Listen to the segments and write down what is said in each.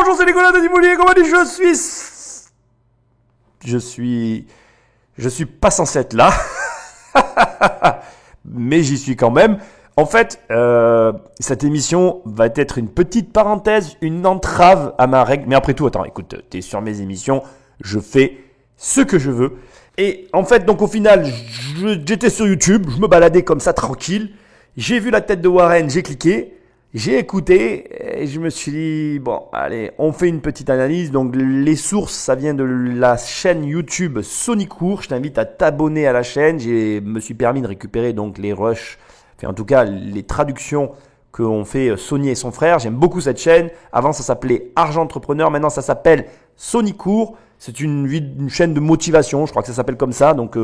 Bonjour, c'est Nicolas de Dimoulier, comment dit Je suis pas censé être là, mais j'y suis quand même. En fait, cette émission va être une petite parenthèse, une entrave à ma règle. Mais après tout, attends, écoute, t'es sur mes émissions, je fais ce que je veux. Et en fait, donc au final, j'étais sur YouTube, je me baladais comme ça tranquille. J'ai vu la tête de Warren, j'ai cliqué, j'ai écouté et je me suis dit, bon, allez, on fait une petite analyse. Donc les sources, ça vient de la chaîne YouTube Sonicourt. Je t'invite à t'abonner à la chaîne. Je me suis permis de récupérer donc les rushs, enfin en tout cas les traductions qu'ont fait Sony et son frère. J'aime beaucoup cette chaîne. Avant, ça s'appelait Argent Entrepreneur. Maintenant, ça s'appelle Sonicourt. C'est une chaîne de motivation. Je crois que ça s'appelle comme ça. Donc,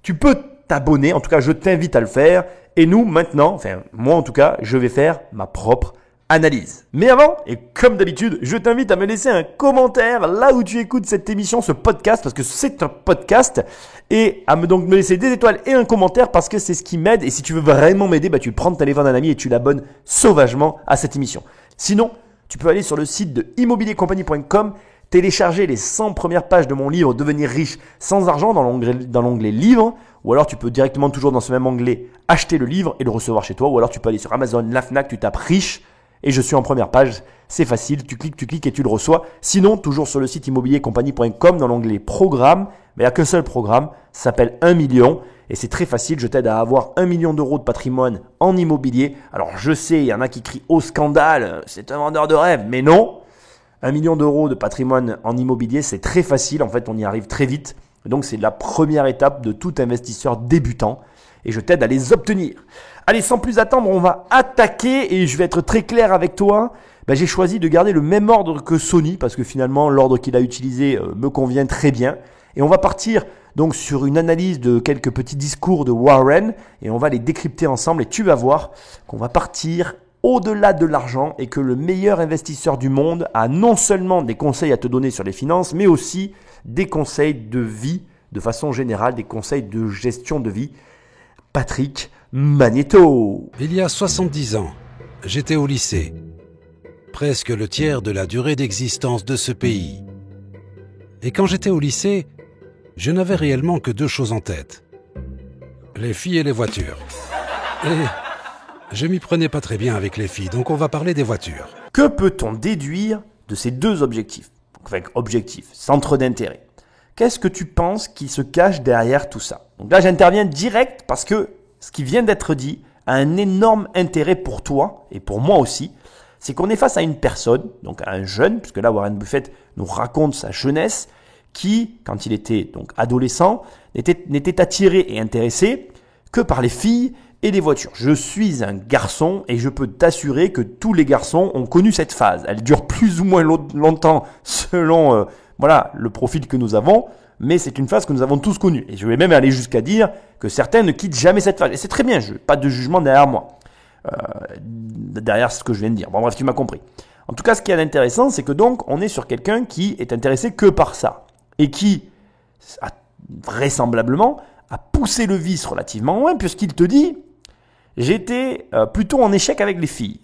tu peux t'abonner. En tout cas, je t'invite à le faire. Et nous, maintenant, enfin, moi en tout cas, je vais faire ma propre analyse. Mais avant, et comme d'habitude, je t'invite à me laisser un commentaire là où tu écoutes cette émission, ce podcast, parce que c'est un podcast, et à donc me laisser des étoiles et un commentaire parce que c'est ce qui m'aide. Et si tu veux vraiment m'aider, tu prends le téléphone d'un ami et tu l'abonnes sauvagement à cette émission. Sinon, tu peux aller sur le site de immobiliercompagnie.com, télécharger les 100 premières pages de mon livre Devenir riche sans argent dans l'onglet livre, ou alors tu peux directement toujours dans ce même onglet acheter le livre et le recevoir chez toi, ou alors tu peux aller sur Amazon, la Fnac, tu tapes riche et je suis en première page, c'est facile, tu cliques et tu le reçois. Sinon, toujours sur le site immobiliercompagnie.com dans l'onglet programme, mais il n'y a qu'un seul programme, ça s'appelle 1 million et c'est très facile, je t'aide à avoir 1 million d'euros de patrimoine en immobilier. Alors je sais, il y en a qui crient au scandale, c'est un vendeur de rêve, mais non. 1 million d'euros de patrimoine en immobilier, c'est très facile. En fait, on y arrive très vite. Donc, c'est la première étape de tout investisseur débutant. Et je t'aide à les obtenir. Allez, sans plus attendre, on va attaquer. Et je vais être très clair avec toi. J'ai choisi de garder le même ordre que Sony. Parce que finalement, l'ordre qu'il a utilisé me convient très bien. Et on va partir donc sur une analyse de quelques petits discours de Warren. Et on va les décrypter ensemble. Et tu vas voir qu'on va partir au-delà de l'argent et que le meilleur investisseur du monde a non seulement des conseils à te donner sur les finances, mais aussi des conseils de vie, de façon générale, des conseils de gestion de vie. Patrick Magnéto. Il y a 70 ans, j'étais au lycée, presque le tiers de la durée d'existence de ce pays. Et quand j'étais au lycée, je n'avais réellement que 2 choses en tête, les filles et les voitures. Et je m'y prenais pas très bien avec les filles, donc on va parler des voitures. Que peut-on déduire de ces 2 objectifs? Enfin, objectifs, centre d'intérêt. Qu'est-ce que tu penses qui se cache derrière tout ça? Donc là, j'interviens direct parce que ce qui vient d'être dit a un énorme intérêt pour toi et pour moi aussi. C'est qu'on est face à une personne, donc à un jeune, puisque là, Warren Buffett nous raconte sa jeunesse, qui, quand il était donc adolescent, n'était attiré et intéressé que par les filles et les voitures. Je suis un garçon et je peux t'assurer que tous les garçons ont connu cette phase. Elle dure plus ou moins longtemps selon le profil que nous avons, mais c'est une phase que nous avons tous connue. Et je vais même aller jusqu'à dire que certains ne quittent jamais cette phase. Et c'est très bien, pas de jugement derrière moi, derrière ce que je viens de dire. Bon bref, tu m'as compris. En tout cas, ce qui est intéressant, c'est que donc on est sur quelqu'un qui est intéressé que par ça et qui a vraisemblablement a poussé le vice relativement loin puisqu'il te dit j'étais plutôt en échec avec les filles.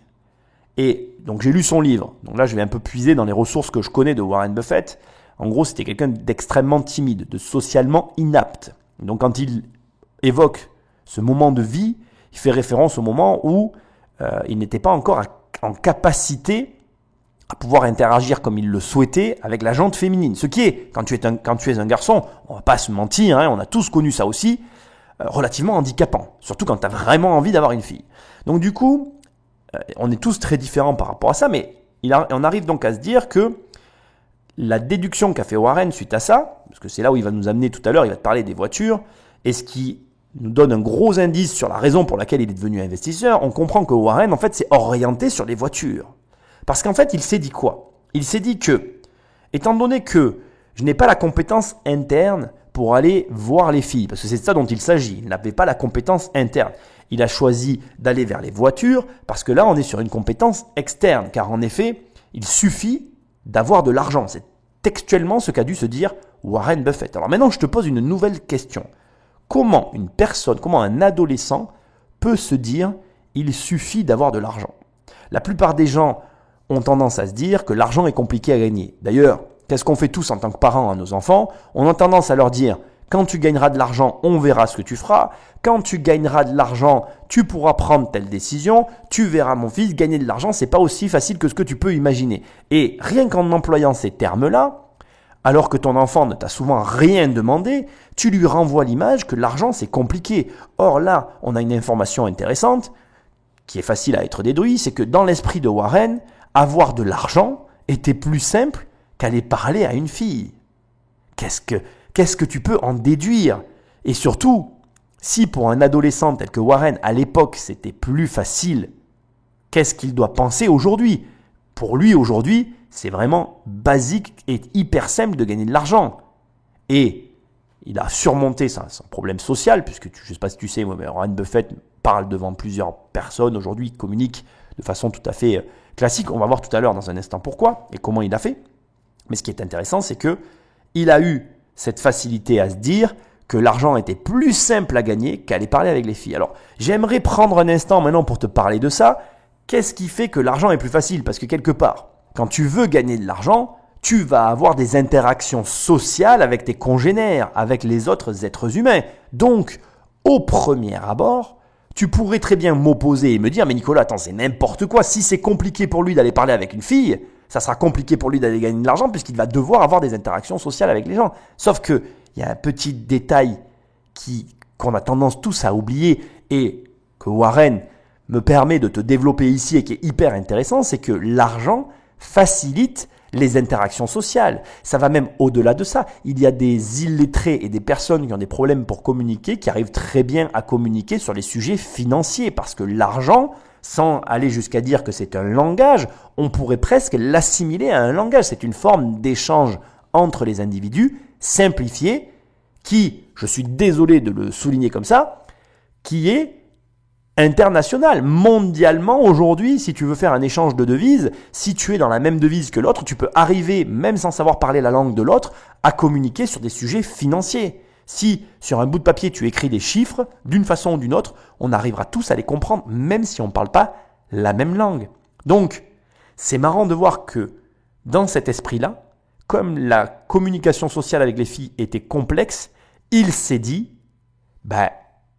Et donc j'ai lu son livre. Donc là, je vais un peu puiser dans les ressources que je connais de Warren Buffett. En gros, c'était quelqu'un d'extrêmement timide, de socialement inapte. Donc quand il évoque ce moment de vie, il fait référence au moment où il n'était pas encore en capacité à pouvoir interagir comme il le souhaitait avec la jante féminine. Ce qui est, quand tu es un garçon, on va pas se mentir, on a tous connu ça aussi, relativement handicapant, surtout quand tu as vraiment envie d'avoir une fille. Donc du coup, on est tous très différents par rapport à ça, mais on arrive donc à se dire que la déduction qu'a fait Warren suite à ça, parce que c'est là où il va nous amener tout à l'heure, il va te parler des voitures, et ce qui nous donne un gros indice sur la raison pour laquelle il est devenu investisseur, on comprend que Warren, en fait, s'est orienté sur les voitures. Parce qu'en fait, il s'est dit quoi? Il s'est dit que, étant donné que je n'ai pas la compétence interne pour aller voir les filles, parce que c'est de ça dont il s'agit. Il n'avait pas la compétence interne. Il a choisi d'aller vers les voitures parce que là, on est sur une compétence externe. Car en effet, il suffit d'avoir de l'argent. C'est textuellement ce qu'a dû se dire Warren Buffett. Alors maintenant, je te pose une nouvelle question. Comment une personne, comment un adolescent peut se dire il suffit d'avoir de l'argent? La plupart des gens ont tendance à se dire que l'argent est compliqué à gagner. D'ailleurs, qu'est-ce qu'on fait tous en tant que parents à nos enfants? On a tendance à leur dire, quand tu gagneras de l'argent, on verra ce que tu feras. Quand tu gagneras de l'argent, tu pourras prendre telle décision. Tu verras mon fils, gagner de l'argent, c'est pas aussi facile que ce que tu peux imaginer. Et rien qu'en employant ces termes-là, alors que ton enfant ne t'a souvent rien demandé, tu lui renvoies l'image que l'argent c'est compliqué. Or là, on a une information intéressante qui est facile à être déduite, c'est que dans l'esprit de Warren, avoir de l'argent était plus simple qu'aller parler à une fille. Qu'est-ce que tu peux en déduire? Et surtout, si pour un adolescent tel que Warren, à l'époque, c'était plus facile, qu'est-ce qu'il doit penser aujourd'hui? Pour lui, aujourd'hui, c'est vraiment basique et hyper simple de gagner de l'argent. Et il a surmonté son problème social, puisque je ne sais pas si tu sais, mais Warren Buffett parle devant plusieurs personnes aujourd'hui, il communique de façon tout à fait classique. On va voir tout à l'heure dans un instant pourquoi et comment il a fait. Mais ce qui est intéressant, c'est que il a eu cette facilité à se dire que l'argent était plus simple à gagner qu'aller parler avec les filles. Alors, j'aimerais prendre un instant maintenant pour te parler de ça. Qu'est-ce qui fait que l'argent est plus facile? Parce que quelque part, quand tu veux gagner de l'argent, tu vas avoir des interactions sociales avec tes congénères, avec les autres êtres humains. Donc, au premier abord, tu pourrais très bien m'opposer et me dire « Mais Nicolas, attends, c'est n'importe quoi. Si c'est compliqué pour lui d'aller parler avec une fille, ça sera compliqué pour lui d'aller gagner de l'argent puisqu'il va devoir avoir des interactions sociales avec les gens. » Sauf qu'il y a un petit détail qu'on a tendance tous à oublier et que Warren me permet de te développer ici et qui est hyper intéressant, c'est que l'argent facilite les interactions sociales. Ça va même au-delà de ça. Il y a des illettrés et des personnes qui ont des problèmes pour communiquer, qui arrivent très bien à communiquer sur les sujets financiers parce que l'argent, sans aller jusqu'à dire que c'est un langage, on pourrait presque l'assimiler à un langage. C'est une forme d'échange entre les individus, simplifié, qui, je suis désolé de le souligner comme ça, qui est international. Mondialement, aujourd'hui, si tu veux faire un échange de devises, si tu es dans la même devise que l'autre, tu peux arriver, même sans savoir parler la langue de l'autre, à communiquer sur des sujets financiers. Si sur un bout de papier, tu écris des chiffres, d'une façon ou d'une autre, on arrivera tous à les comprendre, même si on ne parle pas la même langue. Donc, c'est marrant de voir que dans cet esprit-là, comme la communication sociale avec les filles était complexe, il s'est dit,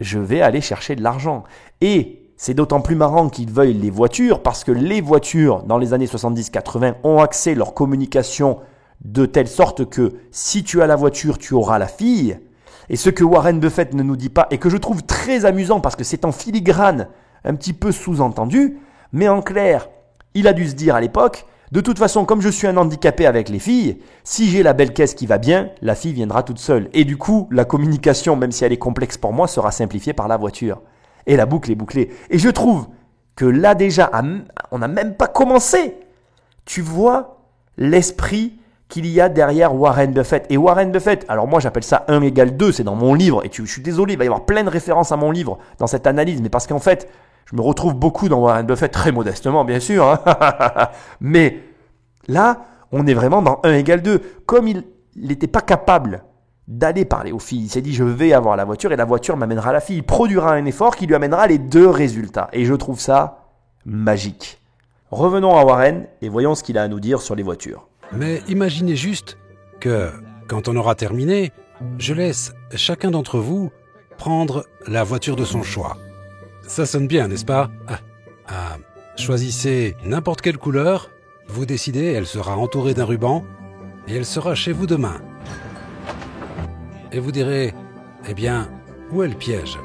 je vais aller chercher de l'argent. Et c'est d'autant plus marrant qu'ils veuillent les voitures parce que les voitures, dans les années 70-80, ont axé leur communication de telle sorte que si tu as la voiture, tu auras la fille. Et ce que Warren Buffett ne nous dit pas et que je trouve très amusant parce que c'est en filigrane, un petit peu sous-entendu, mais en clair, il a dû se dire à l'époque, de toute façon, comme je suis un handicapé avec les filles, si j'ai la belle caisse qui va bien, la fille viendra toute seule. Et du coup, la communication, même si elle est complexe pour moi, sera simplifiée par la voiture. Et la boucle est bouclée. Et je trouve que là déjà, on n'a même pas commencé. Tu vois l'esprit qu'il y a derrière Warren Buffett. Et Warren Buffett, alors moi j'appelle ça 1 égale 2, c'est dans mon livre. Et je suis désolé, il va y avoir plein de références à mon livre dans cette analyse. Mais parce qu'en fait, je me retrouve beaucoup dans Warren Buffett, très modestement bien sûr. Hein. Mais là, on est vraiment dans 1 égale 2. Comme il n'était pas capable d'aller parler aux filles, il s'est dit je vais avoir la voiture et la voiture m'amènera la fille. Il produira un effort qui lui amènera les deux résultats. Et je trouve ça magique. Revenons à Warren et voyons ce qu'il a à nous dire sur les voitures. Mais imaginez juste que, quand on aura terminé, je laisse chacun d'entre vous prendre la voiture de son choix. Ça sonne bien, n'est-ce pas ? Choisissez n'importe quelle couleur, vous décidez, elle sera entourée d'un ruban, et elle sera chez vous demain. Et vous direz, eh bien, où est le piège ?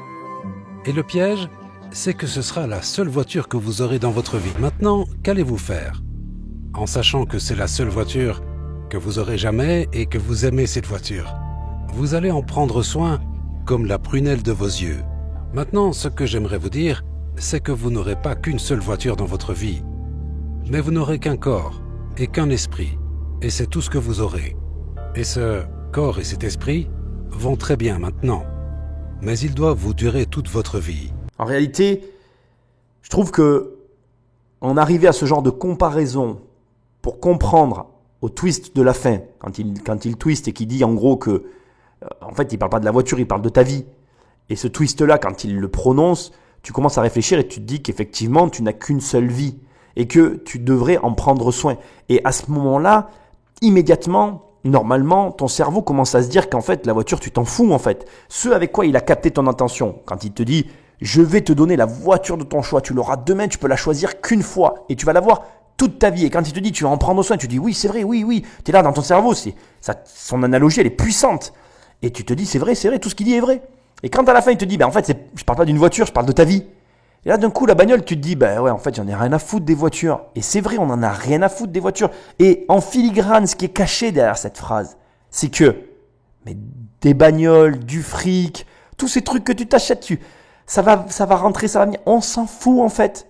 Et le piège, c'est que ce sera la seule voiture que vous aurez dans votre vie. Maintenant, qu'allez-vous faire ? En sachant que c'est la seule voiture que vous aurez jamais et que vous aimez cette voiture. Vous allez en prendre soin comme la prunelle de vos yeux. Maintenant, ce que j'aimerais vous dire, c'est que vous n'aurez pas qu'une seule voiture dans votre vie. Mais vous n'aurez qu'un corps et qu'un esprit. Et c'est tout ce que vous aurez. Et ce corps et cet esprit vont très bien maintenant. Mais ils doivent vous durer toute votre vie. En réalité, je trouve que en arriver à ce genre de comparaison pour comprendre au twist de la fin, quand il twist et qu'il dit en gros que, en fait, il parle pas de la voiture, il parle de ta vie. Et ce twist-là, quand il le prononce, tu commences à réfléchir et tu te dis qu'effectivement, tu n'as qu'une seule vie. et que tu devrais en prendre soin. Et à ce moment-là, immédiatement, normalement, ton cerveau commence à se dire qu'en fait, la voiture, tu t'en fous en fait. Ce avec quoi il a capté ton attention, quand il te dit « je vais te donner la voiture de ton choix, tu l'auras demain, tu peux la choisir qu'une fois et tu vas l'avoir toute ta vie. » Et quand il te dit « tu vas en prendre soin », tu dis « oui, c'est vrai, oui. » Tu es là dans ton cerveau, son analogie, elle est puissante. Et tu te dis « c'est vrai, tout ce qu'il dit est vrai. » Et quand à la fin, il te dit « en fait, je parle pas d'une voiture, je parle de ta vie. » Et là, d'un coup, la bagnole, tu te dis, ouais, en fait, j'en ai rien à foutre des voitures. Et c'est vrai, on en a rien à foutre des voitures. Et en filigrane, ce qui est caché derrière cette phrase, c'est que, mais des bagnoles, du fric, tous ces trucs que tu t'achètes, ça va rentrer, ça va venir. On s'en fout, en fait.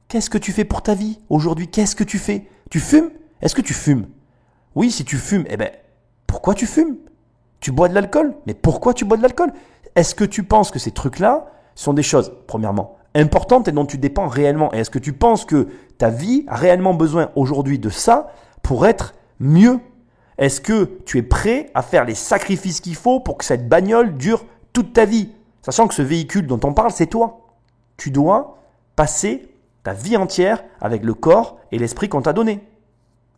Qu'est-ce que tu fais pour ta vie aujourd'hui? Qu'est-ce que tu fais? Tu fumes? Est-ce que tu fumes? Oui, si tu fumes, pourquoi tu fumes? Tu bois de l'alcool? Mais pourquoi tu bois de l'alcool? Est-ce que tu penses que ces trucs-là sont des choses, premièrement, importante et dont tu dépends réellement? Et est-ce que tu penses que ta vie a réellement besoin aujourd'hui de ça pour être mieux? Est-ce que tu es prêt à faire les sacrifices qu'il faut pour que cette bagnole dure toute ta vie? Sachant que ce véhicule dont on parle, c'est toi. Tu dois passer ta vie entière avec le corps et l'esprit qu'on t'a donné.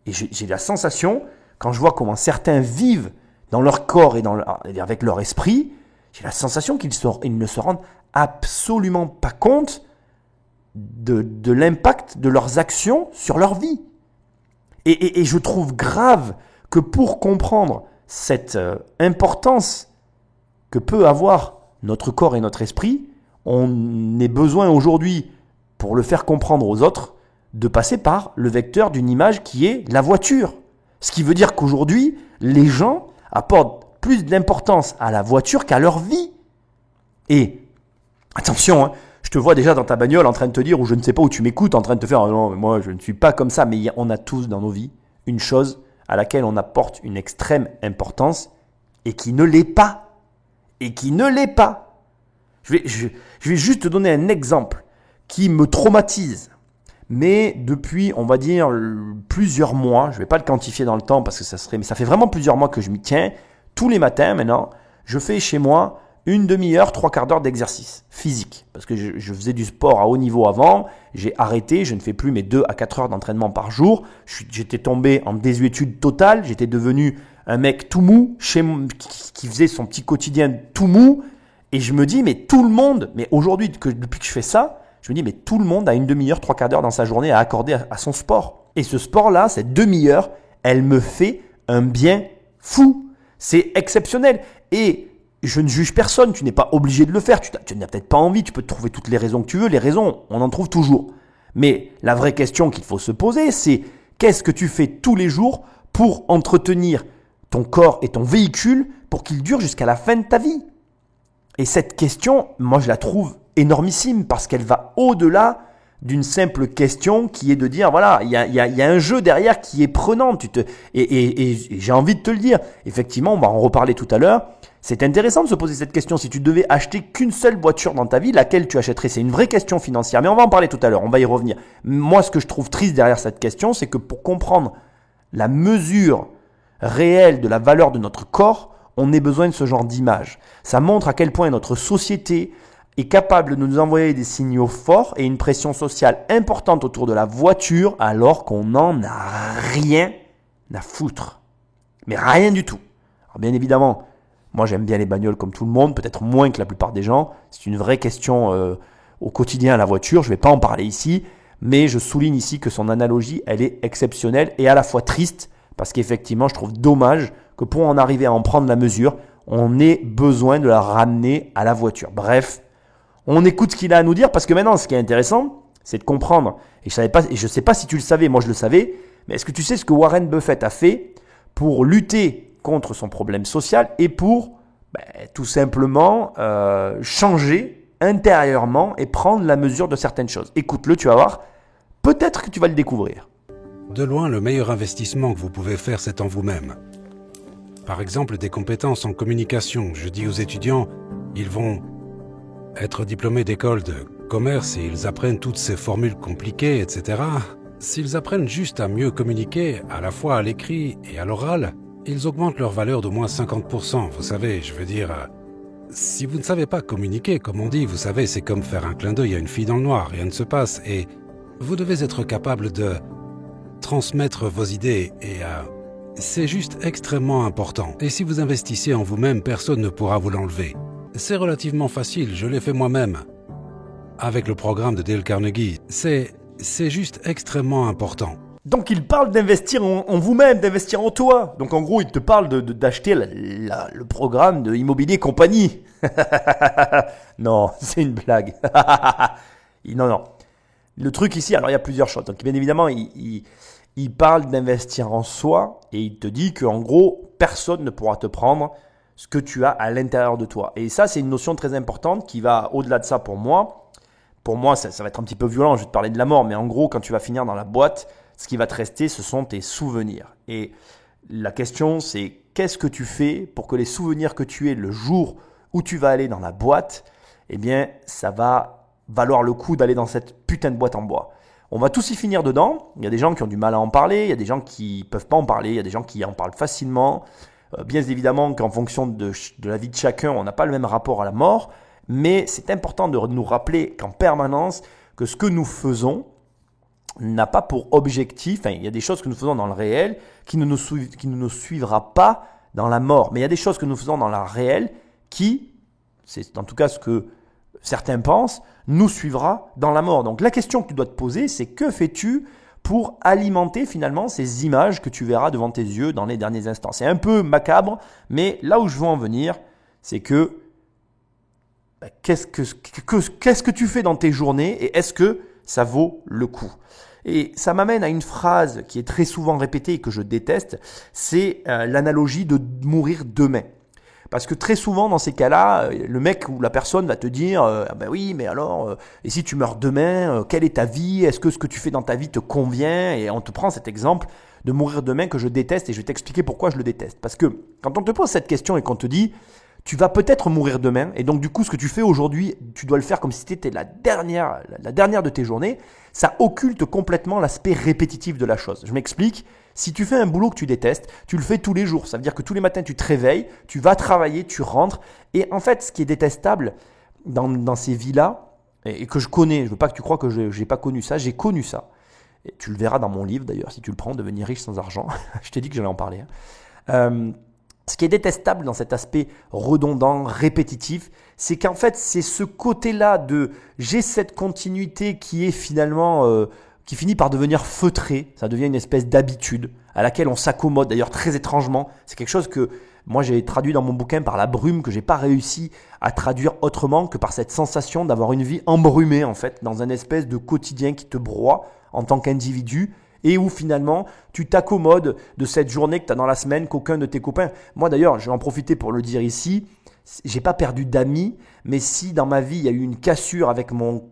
Et j'ai la sensation, quand je vois comment certains vivent dans leur corps et avec leur esprit, j'ai la sensation qu'ils ne se rendent absolument pas compte de l'impact de leurs actions sur leur vie. Et je trouve grave que pour comprendre cette importance que peut avoir notre corps et notre esprit, on ait besoin aujourd'hui, pour le faire comprendre aux autres, de passer par le vecteur d'une image qui est la voiture. Ce qui veut dire qu'aujourd'hui, les gens apportent plus d'importance à la voiture qu'à leur vie. Et attention, hein, je te vois déjà dans ta bagnole en train de te dire, ou je ne sais pas où tu m'écoutes, en train de te faire « non, mais moi je ne suis pas comme ça », mais on a tous dans nos vies une chose à laquelle on apporte une extrême importance et qui ne l'est pas. Et qui ne l'est pas. Je vais juste te donner un exemple qui me traumatise. Mais depuis, on va dire, plusieurs mois, je ne vais pas le quantifier dans le temps parce que mais ça fait vraiment plusieurs mois que je m'y tiens. Tous les matins maintenant, je fais chez moi une demi-heure, 3/4 d'heure d'exercice physique. Parce que je faisais du sport à haut niveau avant, j'ai arrêté, je ne fais plus mes 2 à 4 heures d'entraînement par jour. J'étais tombé en désuétude totale, j'étais devenu un mec tout mou, qui faisait son petit quotidien tout mou. Et je me dis, mais tout le monde, mais aujourd'hui, depuis que je fais ça, je me dis, mais tout le monde a une demi-heure, 3/4 d'heure dans sa journée à accorder à son sport. Et ce sport-là, cette demi-heure, elle me fait un bien fou. C'est exceptionnel. Et je ne juge personne, tu n'es pas obligé de le faire, tu n'as peut-être pas envie, tu peux te trouver toutes les raisons que tu veux, les raisons, on en trouve toujours. Mais la vraie question qu'il faut se poser, c'est qu'est-ce que tu fais tous les jours pour entretenir ton corps et ton véhicule pour qu'il dure jusqu'à la fin de ta vie? Et cette question, moi je la trouve énormissime parce qu'elle va au-delà d'une simple question qui est de dire, voilà, il y a un jeu derrière qui est prenant. Et j'ai envie de te le dire. Effectivement, on va en reparler tout à l'heure. C'est intéressant de se poser cette question. Si tu devais acheter qu'une seule voiture dans ta vie, laquelle tu achèterais? C'est une vraie question financière, mais on va en parler tout à l'heure, on va y revenir. Moi, ce que je trouve triste derrière cette question, c'est que pour comprendre la mesure réelle de la valeur de notre corps, on ait besoin de ce genre d'image. Ça montre à quel point notre société est capable de nous envoyer des signaux forts et une pression sociale importante autour de la voiture alors qu'on n'en a rien à foutre. Mais rien du tout. Alors bien évidemment, moi j'aime bien les bagnoles comme tout le monde, peut-être moins que la plupart des gens. C'est une vraie question au quotidien à la voiture, je ne vais pas en parler ici, mais je souligne ici que son analogie, elle est exceptionnelle et à la fois triste parce qu'effectivement je trouve dommage que pour en arriver à en prendre la mesure, on ait besoin de la ramener à la voiture. Bref, on écoute ce qu'il a à nous dire parce que maintenant, ce qui est intéressant, c'est de comprendre. Et je ne sais pas si tu le savais, moi je le savais, mais est-ce que tu sais ce que Warren Buffett a fait pour lutter contre son problème social et pour tout simplement changer intérieurement et prendre la mesure de certaines choses? Écoute-le, tu vas voir, peut-être que tu vas le découvrir. De loin, le meilleur investissement que vous pouvez faire, c'est en vous-même. Par exemple, des compétences en communication. Je dis aux étudiants, ils vont être diplômés d'école de commerce et ils apprennent toutes ces formules compliquées, etc. S'ils apprennent juste à mieux communiquer, à la fois à l'écrit et à l'oral, ils augmentent leur valeur d'au moins 50%. Vous savez, je veux dire, si vous ne savez pas communiquer, comme on dit, vous savez, c'est comme faire un clin d'œil à une fille dans le noir, rien ne se passe. Et Vous devez être capable de transmettre vos idées et c'est juste extrêmement important. Et si vous investissez en vous-même, personne ne pourra vous l'enlever. C'est relativement facile, je l'ai fait moi-même. Avec le programme de Dale Carnegie, c'est juste extrêmement important. Donc il parle d'investir en vous-même, d'investir en toi. Donc en gros, il te parle d'acheter le programme de Immobilier Compagnie. Non, c'est une blague. Non. Le truc ici, alors il y a plusieurs choses. Donc bien évidemment, il parle d'investir en soi et il te dit qu'en gros, personne ne pourra te prendre ce que tu as à l'intérieur de toi. Et ça, c'est une notion très importante qui va au-delà de ça pour moi. Pour moi, ça va être un petit peu violent, je vais te parler de la mort. Mais en gros, quand tu vas finir dans la boîte, ce qui va te rester, ce sont tes souvenirs. Et la question, c'est qu'est-ce que tu fais pour que les souvenirs que tu aies le jour où tu vas aller dans la boîte, eh bien, ça va valoir le coup d'aller dans cette putain de boîte en bois. On va tous y finir dedans. Il y a des gens qui ont du mal à en parler, il y a des gens qui ne peuvent pas en parler, il y a des gens qui en parlent facilement. Bien évidemment qu'en fonction de la vie de chacun, on n'a pas le même rapport à la mort, mais c'est important de nous rappeler qu'en permanence, que ce que nous faisons n'a pas pour objectif, il y a des choses que nous faisons dans le réel qui ne nous suivra pas dans la mort. Mais il y a des choses que nous faisons dans la réel qui, c'est en tout cas ce que certains pensent, nous suivra dans la mort. Donc la question que tu dois te poser, c'est que fais-tu pour alimenter finalement ces images que tu verras devant tes yeux dans les derniers instants. C'est un peu macabre, mais là où je veux en venir, c'est que qu'est-ce que tu fais dans tes journées et est-ce que ça vaut le coup? Et ça m'amène à une phrase qui est très souvent répétée et que je déteste, c'est l'analogie de mourir demain. Parce que très souvent dans ces cas-là, le mec ou la personne va te dire ben oui, mais alors, et si tu meurs demain, quelle est ta vie? Est-ce que ce que tu fais dans ta vie te convient? Et on te prend cet exemple de mourir demain que je déteste et je vais t'expliquer pourquoi je le déteste. Parce que quand on te pose cette question et qu'on te dit tu vas peut-être mourir demain et donc du coup ce que tu fais aujourd'hui, tu dois le faire comme si c'était la dernière de tes journées, ça occulte complètement l'aspect répétitif de la chose. Je m'explique. Si tu fais un boulot que tu détestes, tu le fais tous les jours. Ça veut dire que tous les matins, tu te réveilles, tu vas travailler, tu rentres. Et en fait, ce qui est détestable dans ces vies-là, et que je connais, je ne veux pas que tu crois que je n'ai pas connu ça, j'ai connu ça. Et tu le verras dans mon livre d'ailleurs, si tu le prends, Devenir riche sans argent. Je t'ai dit que j'allais en parler. Ce qui est détestable dans cet aspect redondant, répétitif, c'est qu'en fait, c'est ce côté-là de j'ai cette continuité qui est finalement... qui finit par devenir feutré, ça devient une espèce d'habitude à laquelle on s'accommode, d'ailleurs très étrangement. C'est quelque chose que moi j'ai traduit dans mon bouquin par la brume, que j'ai pas réussi à traduire autrement que par cette sensation d'avoir une vie embrumée en fait, dans un espèce de quotidien qui te broie en tant qu'individu et où finalement tu t'accommodes de cette journée que tu as dans la semaine qu'aucun de tes copains. Moi d'ailleurs, je vais en profiter pour le dire ici, j'ai pas perdu d'amis, mais si dans ma vie il y a eu une cassure avec mon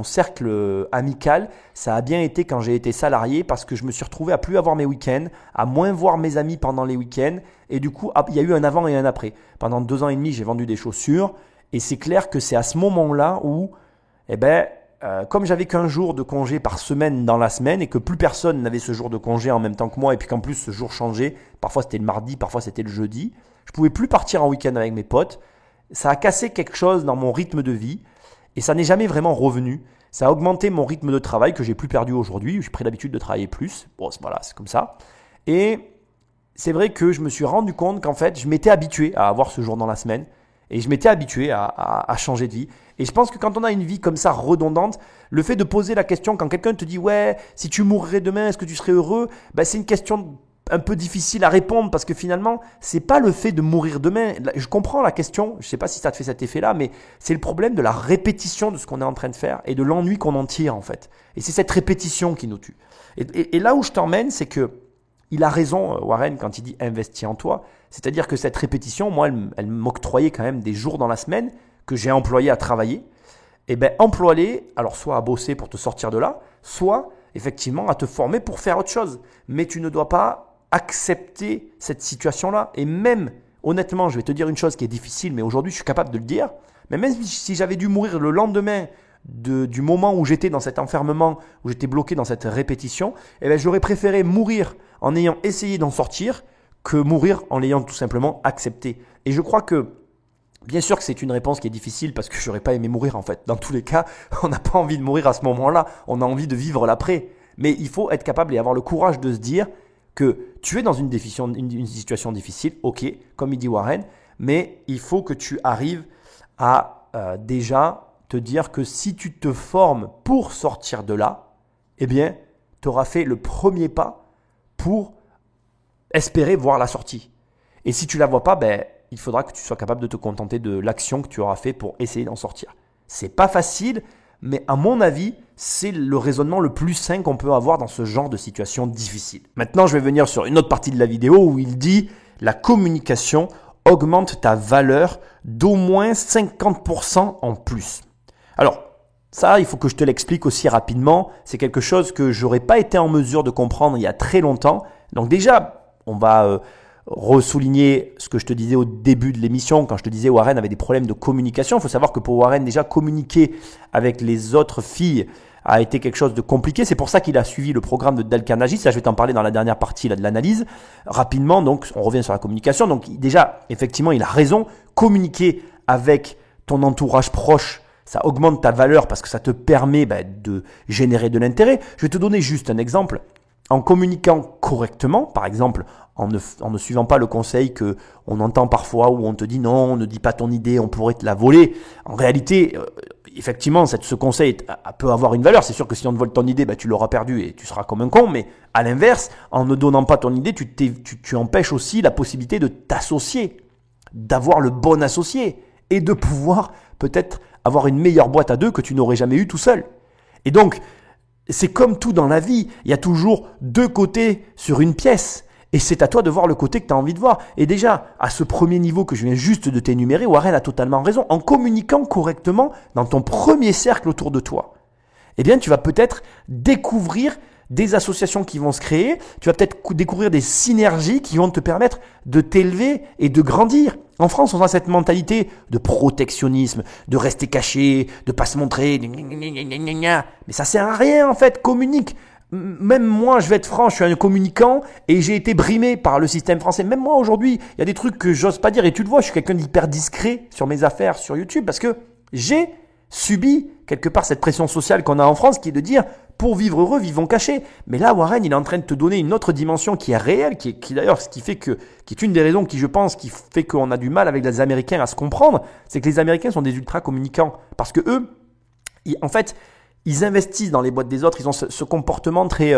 cercle amical, ça a bien été quand j'ai été salarié parce que je me suis retrouvé à plus avoir mes week-ends, à moins voir mes amis pendant les week-ends et du coup il y a eu un avant et un après. Pendant 2 ans et demi j'ai vendu des chaussures et c'est clair que c'est à ce moment-là où comme j'avais qu'un jour de congé par semaine dans la semaine et que plus personne n'avait ce jour de congé en même temps que moi et puis qu'en plus ce jour changeait, parfois c'était le mardi, parfois c'était le jeudi, je pouvais plus partir en week-end avec mes potes, ça a cassé quelque chose dans mon rythme de vie. Et ça n'est jamais vraiment revenu. Ça a augmenté mon rythme de travail que j'ai plus perdu aujourd'hui. J'ai pris l'habitude de travailler plus. Bon, voilà, c'est comme ça. Et c'est vrai que je me suis rendu compte qu'en fait, je m'étais habitué à avoir ce jour dans la semaine. Et je m'étais habitué à changer de vie. Et je pense que quand on a une vie comme ça redondante, le fait de poser la question quand quelqu'un te dit « Ouais, si tu mourrais demain, est-ce que tu serais heureux ?» c'est une question un peu difficile à répondre parce que finalement, c'est pas le fait de mourir demain. Je comprends la question, je sais pas si ça te fait cet effet-là, mais c'est le problème de la répétition de ce qu'on est en train de faire et de l'ennui qu'on en tire en fait. Et c'est cette répétition qui nous tue. Et là où je t'emmène, c'est que il a raison, Warren, quand il dit « investis en toi ». C'est-à-dire que cette répétition, moi, elle m'octroyait quand même des jours dans la semaine que j'ai employés à travailler. Et emploie-les, alors soit à bosser pour te sortir de là, soit effectivement à te former pour faire autre chose. Mais tu ne dois pas accepter cette situation-là. Et même, honnêtement, je vais te dire une chose qui est difficile, mais aujourd'hui, je suis capable de le dire. Mais même si j'avais dû mourir le lendemain du moment où j'étais dans cet enfermement, où j'étais bloqué dans cette répétition, j'aurais préféré mourir en ayant essayé d'en sortir que mourir en l'ayant tout simplement accepté. Et je crois que Bien sûr que c'est une réponse qui est difficile parce que j'aurais pas aimé mourir en fait. Dans tous les cas, on n'a pas envie de mourir à ce moment-là, on a envie de vivre l'après. Mais il faut être capable et avoir le courage de se dire que tu es dans une situation difficile, ok, comme il dit Warren, mais il faut que tu arrives à déjà te dire que si tu te formes pour sortir de là, eh bien, tu auras fait le premier pas pour espérer voir la sortie. Et si tu ne la vois pas, il faudra que tu sois capable de te contenter de l'action que tu auras fait pour essayer d'en sortir. C'est pas facile, mais à mon avis, c'est le raisonnement le plus sain qu'on peut avoir dans ce genre de situation difficile. Maintenant, je vais venir sur une autre partie de la vidéo où il dit « La communication augmente ta valeur d'au moins 50% en plus ». Alors, ça, il faut que je te l'explique aussi rapidement. C'est quelque chose que j'aurais pas été en mesure de comprendre il y a très longtemps. Donc déjà, on va ressouligner ce que je te disais au début de l'émission quand je te disais Warren avait des problèmes de communication. Il faut savoir que pour Warren, déjà communiquer avec les autres filles a été quelque chose de compliqué. C'est pour ça qu'il a suivi le programme de Dale Carnegie. Ça, je vais t'en parler dans la dernière partie là, de l'analyse. Rapidement, donc, on revient sur la communication. Donc déjà, effectivement, il a raison. Communiquer avec ton entourage proche, ça augmente ta valeur parce que ça te permet de générer de l'intérêt. Je vais te donner juste un exemple. En communiquant correctement, par exemple, en ne suivant pas le conseil que on entend parfois où on te dit non, ne dis pas ton idée, on pourrait te la voler. En réalité, effectivement, ce conseil peut avoir une valeur. C'est sûr que si on te vole ton idée, tu l'auras perdu et tu seras comme un con. Mais à l'inverse, en ne donnant pas ton idée, tu empêches aussi la possibilité de t'associer, d'avoir le bon associé et de pouvoir peut-être avoir une meilleure boîte à deux que tu n'aurais jamais eu tout seul. Et donc, c'est comme tout dans la vie, il y a toujours deux côtés sur une pièce. Et c'est à toi de voir le côté que tu as envie de voir. Et déjà, à ce premier niveau que je viens juste de t'énumérer, Warren a totalement raison. En communiquant correctement dans ton premier cercle autour de toi, eh bien, tu vas peut-être découvrir des associations qui vont se créer. Tu vas peut-être découvrir des synergies qui vont te permettre de t'élever et de grandir. En France, on a cette mentalité de protectionnisme, de rester caché, de pas se montrer. Mais ça sert à rien en fait, communique. Même moi, je vais être franc, je suis un communicant et j'ai été brimé par le système français. Même moi aujourd'hui, il y a des trucs que j'ose pas dire et tu le vois, je suis quelqu'un d'hyper discret sur mes affaires sur YouTube parce que j'ai subi quelque part cette pression sociale qu'on a en France qui est de dire pour vivre heureux, vivons cachés. Mais là, Warren, il est en train de te donner une autre dimension qui est réelle, qui d'ailleurs, qui est une des raisons qui, je pense, qui fait qu'on a du mal avec les Américains à se comprendre, c'est que les Américains sont des ultra communicants parce que eux, en fait, ils investissent dans les boîtes des autres, ils ont ce comportement très…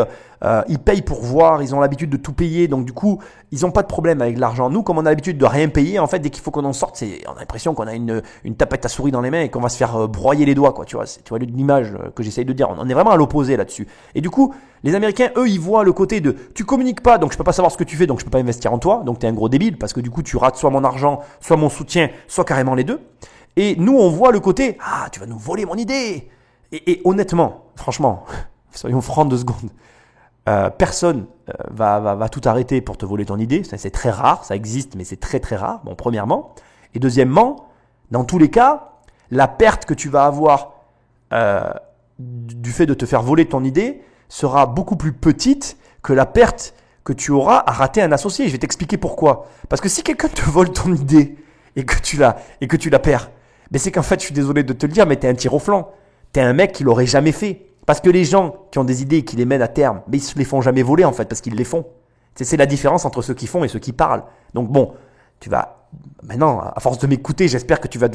ils payent pour voir, ils ont l'habitude de tout payer, donc du coup, ils n'ont pas de problème avec l'argent. Nous, comme on a l'habitude de rien payer, en fait, dès qu'il faut qu'on en sorte, on a l'impression qu'on a une tapette à souris dans les mains et qu'on va se faire broyer les doigts, quoi. Tu vois l'image que j'essaye de dire. On est vraiment à l'opposé là-dessus. Et du coup, les Américains, eux, ils voient le côté de tu communiques pas, donc je peux pas savoir ce que tu fais, donc je peux pas investir en toi, donc t'es un gros débile parce que du coup, tu rates soit mon argent, soit mon soutien, soit carrément les deux. Et nous, on voit le côté tu vas nous voler mon idée. Et honnêtement, franchement, soyons francs 2 secondes, personne va tout arrêter pour te voler ton idée. C'est très rare, ça existe, mais c'est très très rare, bon, premièrement. Et deuxièmement, dans tous les cas, la perte que tu vas avoir du fait de te faire voler ton idée sera beaucoup plus petite que la perte que tu auras à rater un associé. Je vais t'expliquer pourquoi. Parce que si quelqu'un te vole ton idée et que tu la perds, c'est qu'en fait, je suis désolé de te le dire, mais t'es un tir au flanc. T'es un mec qui l'aurait jamais fait. Parce que les gens qui ont des idées et qui les mènent à terme, ils se les font jamais voler en fait, parce qu'ils les font. C'est la différence entre ceux qui font et ceux qui parlent. Donc bon, tu vas, maintenant, à force de m'écouter, j'espère que tu vas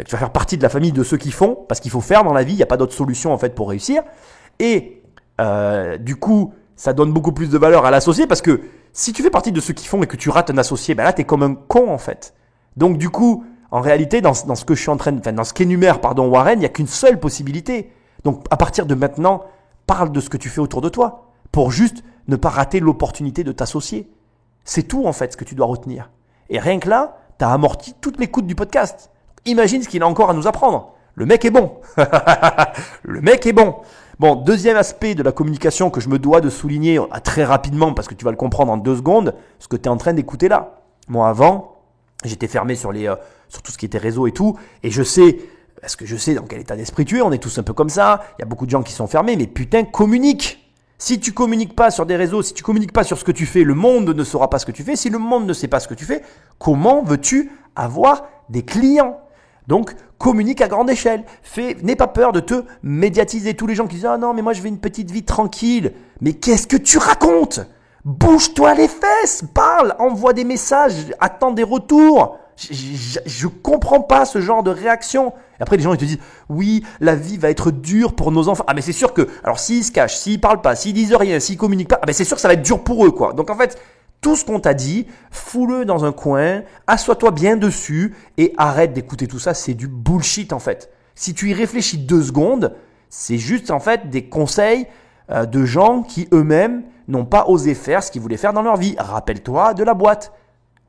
faire partie de la famille de ceux qui font, parce qu'il faut faire dans la vie, il n'y a pas d'autre solution en fait pour réussir. Et du coup, ça donne beaucoup plus de valeur à l'associé, parce que si tu fais partie de ceux qui font et que tu rates un associé, là t'es comme un con en fait. Donc du coup, en réalité, dans ce que je suis dans ce qu'énumère, Warren, il n'y a qu'une seule possibilité. Donc, à partir de maintenant, parle de ce que tu fais autour de toi pour juste ne pas rater l'opportunité de t'associer. C'est tout, en fait, ce que tu dois retenir. Et rien que là, tu as amorti toute l'écoute du podcast. Imagine ce qu'il a encore à nous apprendre. Le mec est bon. Le mec est bon. Bon, deuxième aspect de la communication que je me dois de souligner très rapidement parce que tu vas le comprendre en 2 secondes, ce que tu es en train d'écouter là. Moi, avant, j'étais fermé sur tout ce qui était réseau et tout. Et je sais dans quel état d'esprit tu es. On est tous un peu comme ça. Il y a beaucoup de gens qui sont fermés. Mais putain, communique. Si tu communiques pas sur des réseaux, si tu communiques pas sur ce que tu fais, le monde ne saura pas ce que tu fais. Si le monde ne sait pas ce que tu fais, comment veux-tu avoir des clients. Donc, communique à grande échelle. N'aie pas peur de te médiatiser. Tous les gens qui disent « Ah non, mais moi je veux une petite vie tranquille. » Mais qu'est-ce que tu racontes? Bouge-toi les fesses, parle, envoie des messages, attends des retours. Je comprends pas ce genre de réaction. Et après, les gens ils te disent « Oui, la vie va être dure pour nos enfants. » Ah mais c'est sûr que, alors s'ils se cachent, s'ils parlent pas, s'ils disent rien, s'ils communiquent pas, ah ben c'est sûr que ça va être dur pour eux, quoi. Donc en fait, tout ce qu'on t'a dit, fous-le dans un coin, assois-toi bien dessus et arrête d'écouter tout ça, c'est du bullshit en fait. Si tu y réfléchis 2 secondes, c'est juste en fait des conseils de gens qui eux-mêmes n'ont pas osé faire ce qu'ils voulaient faire dans leur vie. Rappelle-toi de la boîte.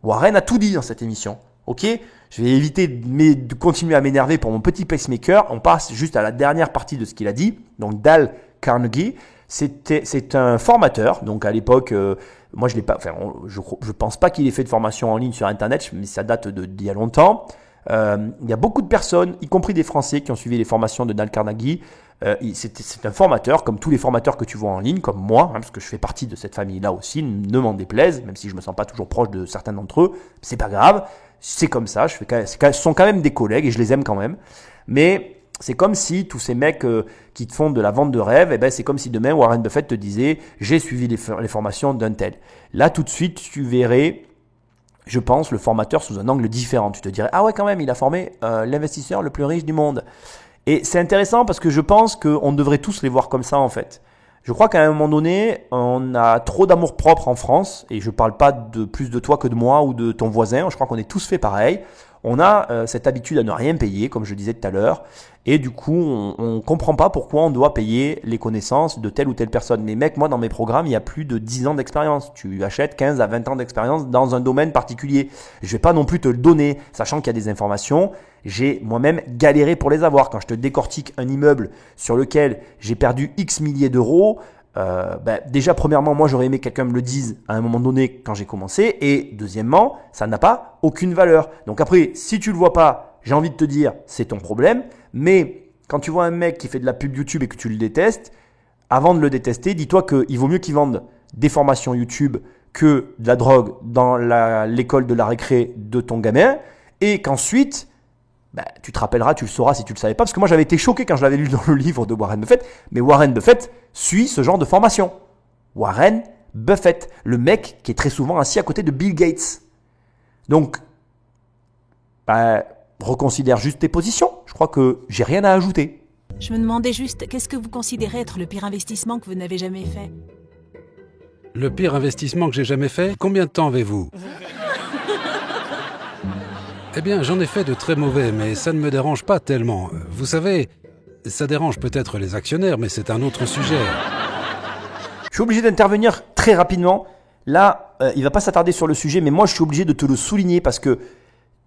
Warren a tout dit dans cette émission. Ok, je vais éviter de continuer à m'énerver pour mon petit pacemaker. On passe juste à la dernière partie de ce qu'il a dit. Donc Dale Carnegie, c'est un formateur. Donc à l'époque, moi je l'ai pas. Enfin, je pense pas qu'il ait fait de formation en ligne sur Internet, mais ça date d'il y a longtemps. Il y a beaucoup de personnes, y compris des Français, qui ont suivi les formations de Dale Carnegie. C'est un formateur, comme tous les formateurs que tu vois en ligne, comme moi, parce que je fais partie de cette famille-là aussi, ne m'en déplaise, même si je me sens pas toujours proche de certains d'entre eux, c'est pas grave, c'est comme ça, ce sont quand même des collègues et je les aime quand même, mais c'est comme si tous ces mecs qui te font de la vente de rêve, c'est comme si demain Warren Buffett te disait « j'ai suivi les formations d'un tel ». Là, tout de suite, tu verrais, je pense, le formateur sous un angle différent. Tu te dirais « ah ouais, quand même, il a formé l'investisseur le plus riche du monde ». Et c'est intéressant parce que je pense qu'on devrait tous les voir comme ça en fait. Je crois qu'à un moment donné, on a trop d'amour propre en France, et je ne parle pas de plus de toi que de moi ou de ton voisin, je crois qu'on est tous fait pareil. On a cette habitude à ne rien payer, comme je disais tout à l'heure, et du coup, on ne comprend pas pourquoi on doit payer les connaissances de telle ou telle personne. Mais mec, moi dans mes programmes, il y a plus de 10 ans d'expérience. Tu achètes 15 à 20 ans d'expérience dans un domaine particulier. Je ne vais pas non plus te le donner, sachant qu'il y a des informations. J'ai moi-même galéré pour les avoir. Quand je te décortique un immeuble sur lequel j'ai perdu X milliers d'euros, déjà premièrement, moi j'aurais aimé que quelqu'un me le dise à un moment donné quand j'ai commencé, et deuxièmement, ça n'a pas aucune valeur. Donc après, si tu le vois pas, j'ai envie de te dire, c'est ton problème, mais quand tu vois un mec qui fait de la pub YouTube et que tu le détestes, avant de le détester, dis-toi qu'il vaut mieux qu'il vende des formations YouTube que de la drogue dans l'école de la récré de ton gamin, et qu'ensuite, tu te rappelleras, tu le sauras si tu ne le savais pas, parce que moi j'avais été choqué quand je l'avais lu dans le livre de Warren Buffett, mais Warren Buffett suit ce genre de formation. Warren Buffett, le mec qui est très souvent assis à côté de Bill Gates. Donc, reconsidère juste tes positions. Je crois que j'ai rien à ajouter. Je me demandais juste, qu'est-ce que vous considérez être le pire investissement que vous n'avez jamais fait? Le pire investissement que j'ai jamais fait? Combien de temps avez-vous? Eh bien, j'en ai fait de très mauvais, mais ça ne me dérange pas tellement. Vous savez, ça dérange peut-être les actionnaires, mais c'est un autre sujet. Je suis obligé d'intervenir très rapidement. Là, il va pas s'attarder sur le sujet, mais moi, je suis obligé de te le souligner parce que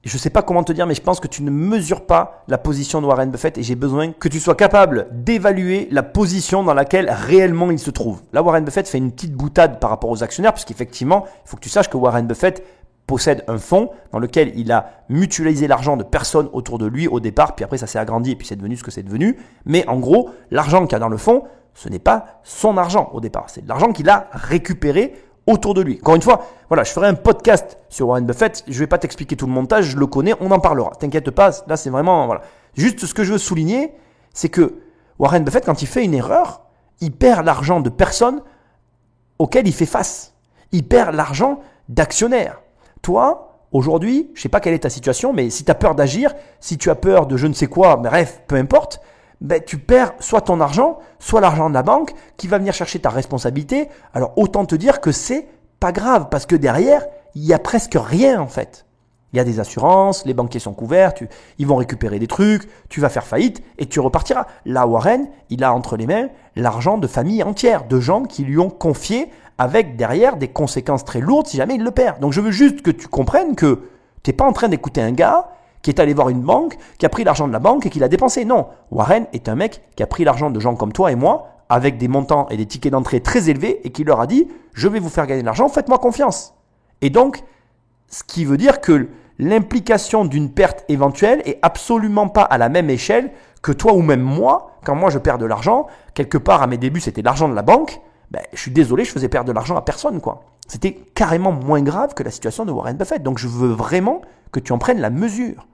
je sais pas comment te dire, mais je pense que tu ne mesures pas la position de Warren Buffett et j'ai besoin que tu sois capable d'évaluer la position dans laquelle réellement il se trouve. Là, Warren Buffett fait une petite boutade par rapport aux actionnaires, parce qu'effectivement, il faut que tu saches que Warren Buffett possède un fonds dans lequel il a mutualisé l'argent de personnes autour de lui au départ, puis après ça s'est agrandi et puis c'est devenu ce que c'est devenu. Mais en gros, l'argent qu'il y a dans le fonds, ce n'est pas son argent au départ, c'est de l'argent qu'il a récupéré autour de lui. Encore une fois, voilà, je ferai un podcast sur Warren Buffett, je ne vais pas t'expliquer tout le montage, je le connais, on en parlera. T'inquiète pas, là c'est vraiment, voilà. Juste ce que je veux souligner, c'est que Warren Buffett, quand il fait une erreur, il perd l'argent de personnes auxquelles il fait face. Il perd l'argent d'actionnaires. Toi, aujourd'hui, je ne sais pas quelle est ta situation, mais si tu as peur d'agir, si tu as peur de je ne sais quoi, bref, peu importe, tu perds soit ton argent, soit l'argent de la banque qui va venir chercher ta responsabilité. Alors autant te dire que c'est pas grave parce que derrière, il y a presque rien en fait. Il y a des assurances, les banquiers sont couverts, ils vont récupérer des trucs, tu vas faire faillite et tu repartiras. Là, Warren, il a entre les mains l'argent de familles entières, de gens qui lui ont confié avec derrière des conséquences très lourdes si jamais il le perd. Donc je veux juste que tu comprennes que tu n'es pas en train d'écouter un gars qui est allé voir une banque, qui a pris l'argent de la banque et qui l'a dépensé. Non, Warren est un mec qui a pris l'argent de gens comme toi et moi, avec des montants et des tickets d'entrée très élevés, et qui leur a dit « je vais vous faire gagner de l'argent, faites-moi confiance ». Et donc, ce qui veut dire que l'implication d'une perte éventuelle est absolument pas à la même échelle que toi ou même moi. Quand moi je perds de l'argent, quelque part à mes débuts c'était l'argent de la banque, je suis désolé, je faisais perdre de l'argent à personne, quoi. C'était carrément moins grave que la situation de Warren Buffett. Donc je veux vraiment que tu en prennes la mesure.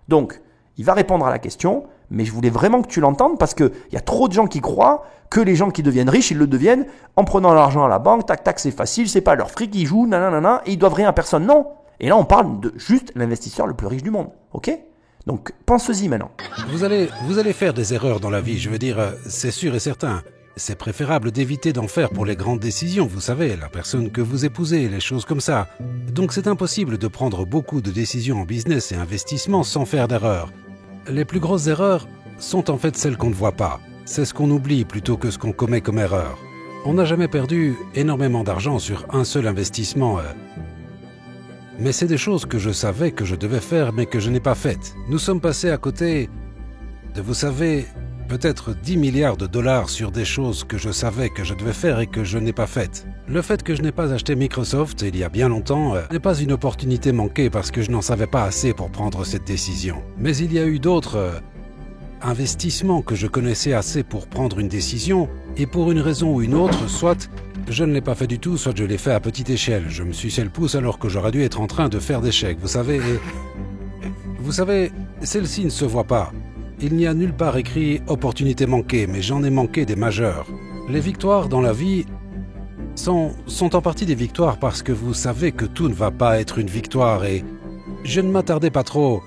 Donc, il va répondre à la question, mais je voulais vraiment que tu l'entendes parce qu'il y a trop de gens qui croient que les gens qui deviennent riches, ils le deviennent en prenant l'argent à la banque, tac, tac, c'est facile, c'est pas leur fric, ils jouent, nanana, et ils doivent rien à personne. Non. Et là, on parle de juste l'investisseur le plus riche du monde. Ok ? Donc, pense-y maintenant. Vous allez faire des erreurs dans la vie, je veux dire, c'est sûr et certain. C'est préférable d'éviter d'en faire pour les grandes décisions, vous savez, la personne que vous épousez, les choses comme ça. Donc c'est impossible de prendre beaucoup de décisions en business et investissement sans faire d'erreurs. Les plus grosses erreurs sont en fait celles qu'on ne voit pas. C'est ce qu'on oublie plutôt que ce qu'on commet comme erreur. On n'a jamais perdu énormément d'argent sur un seul investissement. Mais c'est des choses que je savais que je devais faire mais que je n'ai pas faites. Nous sommes passés à côté de, vous savez, peut-être 10 milliards de dollars sur des choses que je savais que je devais faire et que je n'ai pas faites. Le fait que je n'ai pas acheté Microsoft il y a bien longtemps n'est pas une opportunité manquée parce que je n'en savais pas assez pour prendre cette décision. Mais il y a eu d'autres investissements que je connaissais assez pour prendre une décision et pour une raison ou une autre, soit je ne l'ai pas fait du tout, soit je l'ai fait à petite échelle. Je me suis sucé le pouce alors que j'aurais dû être en train de faire des chèques, vous savez. Vous savez, celle-ci ne se voit pas. Il n'y a nulle part écrit « opportunité manquée », mais j'en ai manqué des majeures. Les victoires dans la vie sont en partie des victoires parce que vous savez que tout ne va pas être une victoire et je ne m'attardais pas trop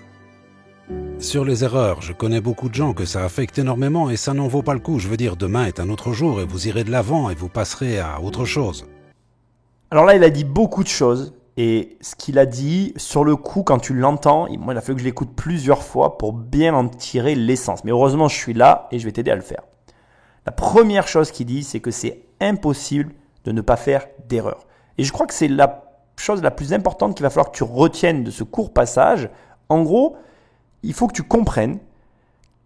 sur les erreurs. Je connais beaucoup de gens que ça affecte énormément et ça n'en vaut pas le coup. Je veux dire, demain est un autre jour et vous irez de l'avant et vous passerez à autre chose. Alors là, il a dit beaucoup de choses. Et ce qu'il a dit, sur le coup, quand tu l'entends, moi, il a fallu que je l'écoute plusieurs fois pour bien en tirer l'essence. Mais heureusement, je suis là et je vais t'aider à le faire. La première chose qu'il dit, c'est que c'est impossible de ne pas faire d'erreur. Et je crois que c'est la chose la plus importante qu'il va falloir que tu retiennes de ce court passage. En gros, il faut que tu comprennes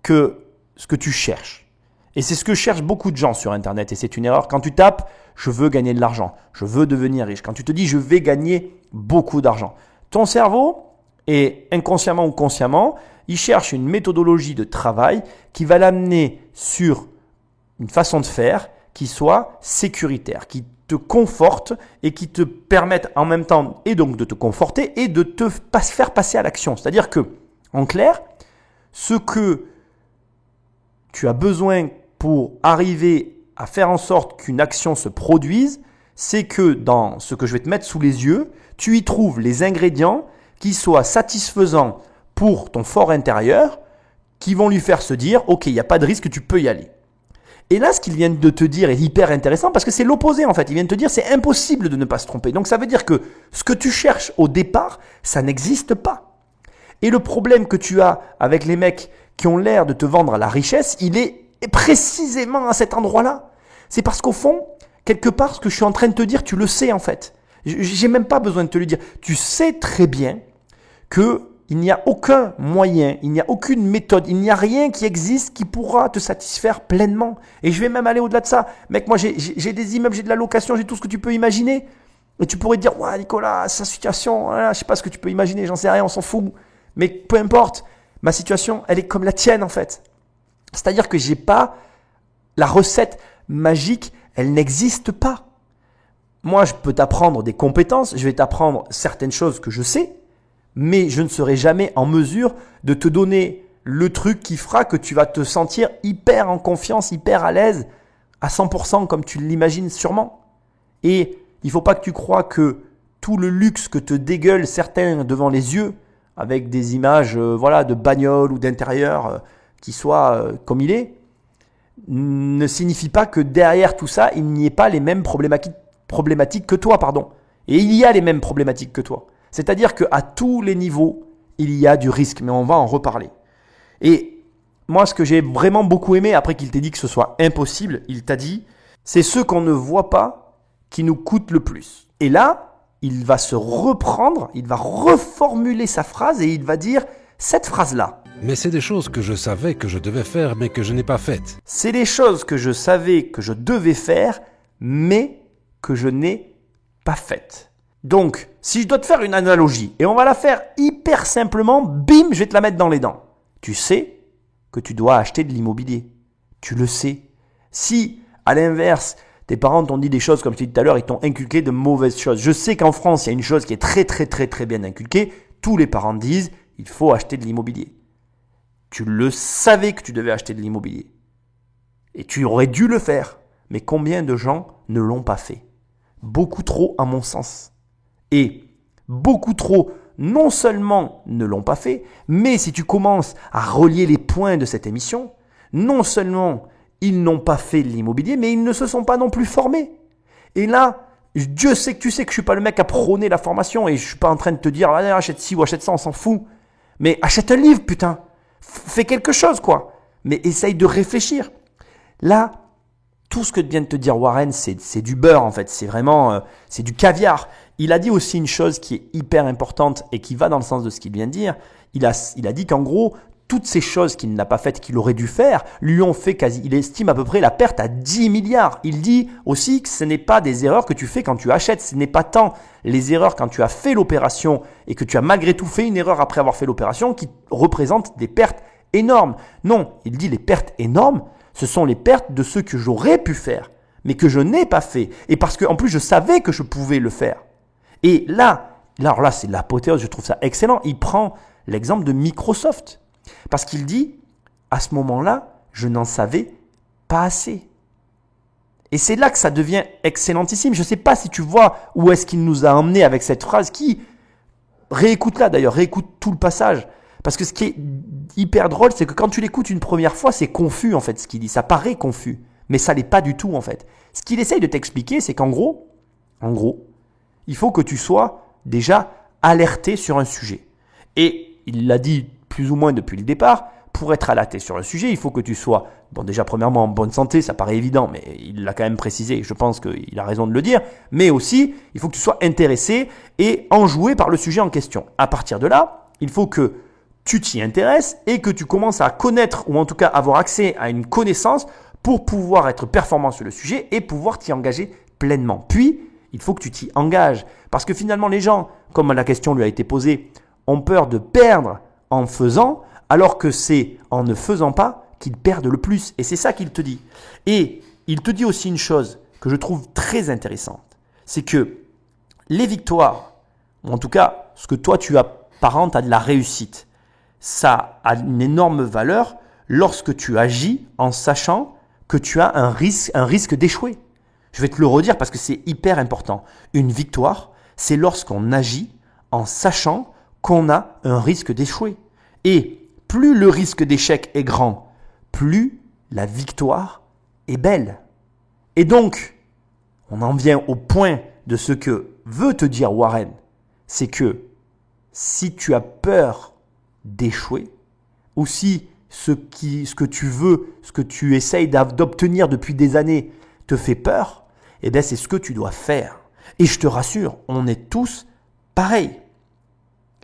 que ce que tu cherches, et c'est ce que cherchent beaucoup de gens sur Internet, et c'est une erreur. Quand tu tapes « je veux gagner de l'argent »,« je veux devenir riche », quand tu te dis « je vais gagner beaucoup d'argent », ton cerveau, et inconsciemment ou consciemment, il cherche une méthodologie de travail qui va l'amener sur une façon de faire qui soit sécuritaire, qui te conforte et qui te permette en même temps et donc de te conforter et de te faire passer à l'action. C'est-à-dire que, en clair, ce que tu as besoin pour arriver à faire en sorte qu'une action se produise, c'est que dans ce que je vais te mettre sous les yeux, tu y trouves les ingrédients qui soient satisfaisants pour ton fort intérieur, qui vont lui faire se dire « Ok, il n'y a pas de risque, tu peux y aller ». Et là, ce qu'il vient de te dire est hyper intéressant parce que c'est l'opposé en fait. Il vient de te dire c'est impossible de ne pas se tromper. Donc ça veut dire que ce que tu cherches au départ, ça n'existe pas. Et le problème que tu as avec les mecs qui ont l'air de te vendre la richesse, il est précisément à cet endroit-là. C'est parce qu'au fond, quelque part, ce que je suis en train de te dire, tu le sais en fait. J'ai même pas besoin de te le dire. Tu sais très bien que il n'y a aucun moyen, il n'y a aucune méthode, il n'y a rien qui existe qui pourra te satisfaire pleinement. Et je vais même aller au-delà de ça. Mec, moi j'ai des immeubles, j'ai de la location, j'ai tout ce que tu peux imaginer. Et tu pourrais te dire, ouais Nicolas, sa situation, je sais pas ce que tu peux imaginer, j'en sais rien, on s'en fout. Mais peu importe, ma situation, elle est comme la tienne en fait. C'est-à-dire que j'ai pas la recette magique, elle n'existe pas. Moi, je peux t'apprendre des compétences, je vais t'apprendre certaines choses que je sais, mais je ne serai jamais en mesure de te donner le truc qui fera que tu vas te sentir hyper en confiance, hyper à l'aise, à 100% comme tu l'imagines sûrement. Et il ne faut pas que tu crois que tout le luxe que te dégueulent certains devant les yeux, avec des images de bagnoles ou d'intérieur qui soient comme il est, ne signifie pas que derrière tout ça, il n'y ait pas les mêmes problématiques que toi. Et il y a les mêmes problématiques que toi. C'est-à-dire qu'à tous les niveaux, il y a du risque, mais on va en reparler. Et moi, ce que j'ai vraiment beaucoup aimé, après qu'il t'ait dit que ce soit impossible, il t'a dit, c'est ce qu'on ne voit pas qui nous coûte le plus. Et là, il va se reprendre, il va reformuler sa phrase et il va dire cette phrase-là. Mais c'est des choses que je savais que je devais faire, mais que je n'ai pas faites. C'est des choses que je savais que je devais faire, mais que je n'ai pas faites. Donc, si je dois te faire une analogie, et on va la faire hyper simplement, bim, je vais te la mettre dans les dents. Tu sais que tu dois acheter de l'immobilier. Tu le sais. Si, à l'inverse, tes parents t'ont dit des choses comme je t'ai dit tout à l'heure, ils t'ont inculqué de mauvaises choses. Je sais qu'en France, il y a une chose qui est très très très très bien inculquée. Tous les parents disent, il faut acheter de l'immobilier. Tu le savais que tu devais acheter de l'immobilier. Et tu aurais dû le faire. Mais combien de gens ne l'ont pas fait? Beaucoup trop à mon sens. Et beaucoup trop, non seulement ne l'ont pas fait, mais si tu commences à relier les points de cette émission, non seulement ils n'ont pas fait de l'immobilier, mais ils ne se sont pas non plus formés. Et là, Dieu sait que tu sais que je suis pas le mec à prôner la formation et je suis pas en train de te dire allez, achète ci ou achète ça, on s'en fout. Mais achète un livre, putain. Fais quelque chose, quoi. Mais essaye de réfléchir. Là, tout ce que vient de te dire Warren, c'est du beurre en fait. C'est vraiment, c'est du caviar. Il a dit aussi une chose qui est hyper importante et qui va dans le sens de ce qu'il vient de dire. Il a dit qu'en gros, toutes ces choses qu'il n'a pas faites, qu'il aurait dû faire, lui ont fait il estime à peu près la perte à 10 milliards. Il dit aussi que ce n'est pas des erreurs que tu fais quand tu achètes. Ce n'est pas tant les erreurs quand tu as fait l'opération et que tu as malgré tout fait une erreur après avoir fait l'opération qui représentent des pertes énormes. Non, il dit les pertes énormes, ce sont les pertes de ce que j'aurais pu faire, mais que je n'ai pas fait. Et parce que en plus, je savais que je pouvais le faire. Et là, c'est l'apothéose, je trouve ça excellent. Il prend l'exemple de Microsoft. Parce qu'il dit, à ce moment-là, je n'en savais pas assez. Et c'est là que ça devient excellentissime. Je ne sais pas si tu vois où est-ce qu'il nous a emmené avec cette phrase réécoute-la d'ailleurs, réécoute tout le passage. Parce que ce qui est hyper drôle, c'est que quand tu l'écoutes une première fois, c'est confus en fait ce qu'il dit. Ça paraît confus, mais ça l'est pas du tout en fait. Ce qu'il essaye de t'expliquer, c'est qu'en gros, il faut que tu sois déjà alerté sur un sujet. Et il l'a dit plus ou moins depuis le départ, pour être alerté sur un sujet, il faut que tu sois, déjà premièrement en bonne santé, ça paraît évident, mais il l'a quand même précisé, je pense qu'il a raison de le dire, mais aussi, il faut que tu sois intéressé et enjoué par le sujet en question. À partir de là, il faut que tu t'y intéresses et que tu commences à connaître, ou en tout cas avoir accès à une connaissance pour pouvoir être performant sur le sujet et pouvoir t'y engager pleinement. Puis, il faut que tu t'y engages, parce que finalement les gens, comme la question lui a été posée, ont peur de perdre en faisant, alors que c'est en ne faisant pas qu'ils perdent le plus. Et c'est ça qu'il te dit. Et il te dit aussi une chose que je trouve très intéressante. C'est que les victoires, ou en tout cas, ce que toi tu apparentes à de la réussite, ça a une énorme valeur lorsque tu agis en sachant que tu as un risque d'échouer. Je vais te le redire parce que c'est hyper important. Une victoire, c'est lorsqu'on agit en sachant qu'on a un risque d'échouer. Et plus le risque d'échec est grand, plus la victoire est belle. Et donc, on en vient au point de ce que veut te dire Warren. C'est que si tu as peur d'échouer, ou si ce que tu veux, ce que tu essayes d'obtenir depuis des années te fait peur, eh bien c'est ce que tu dois faire. Et je te rassure, on est tous pareils.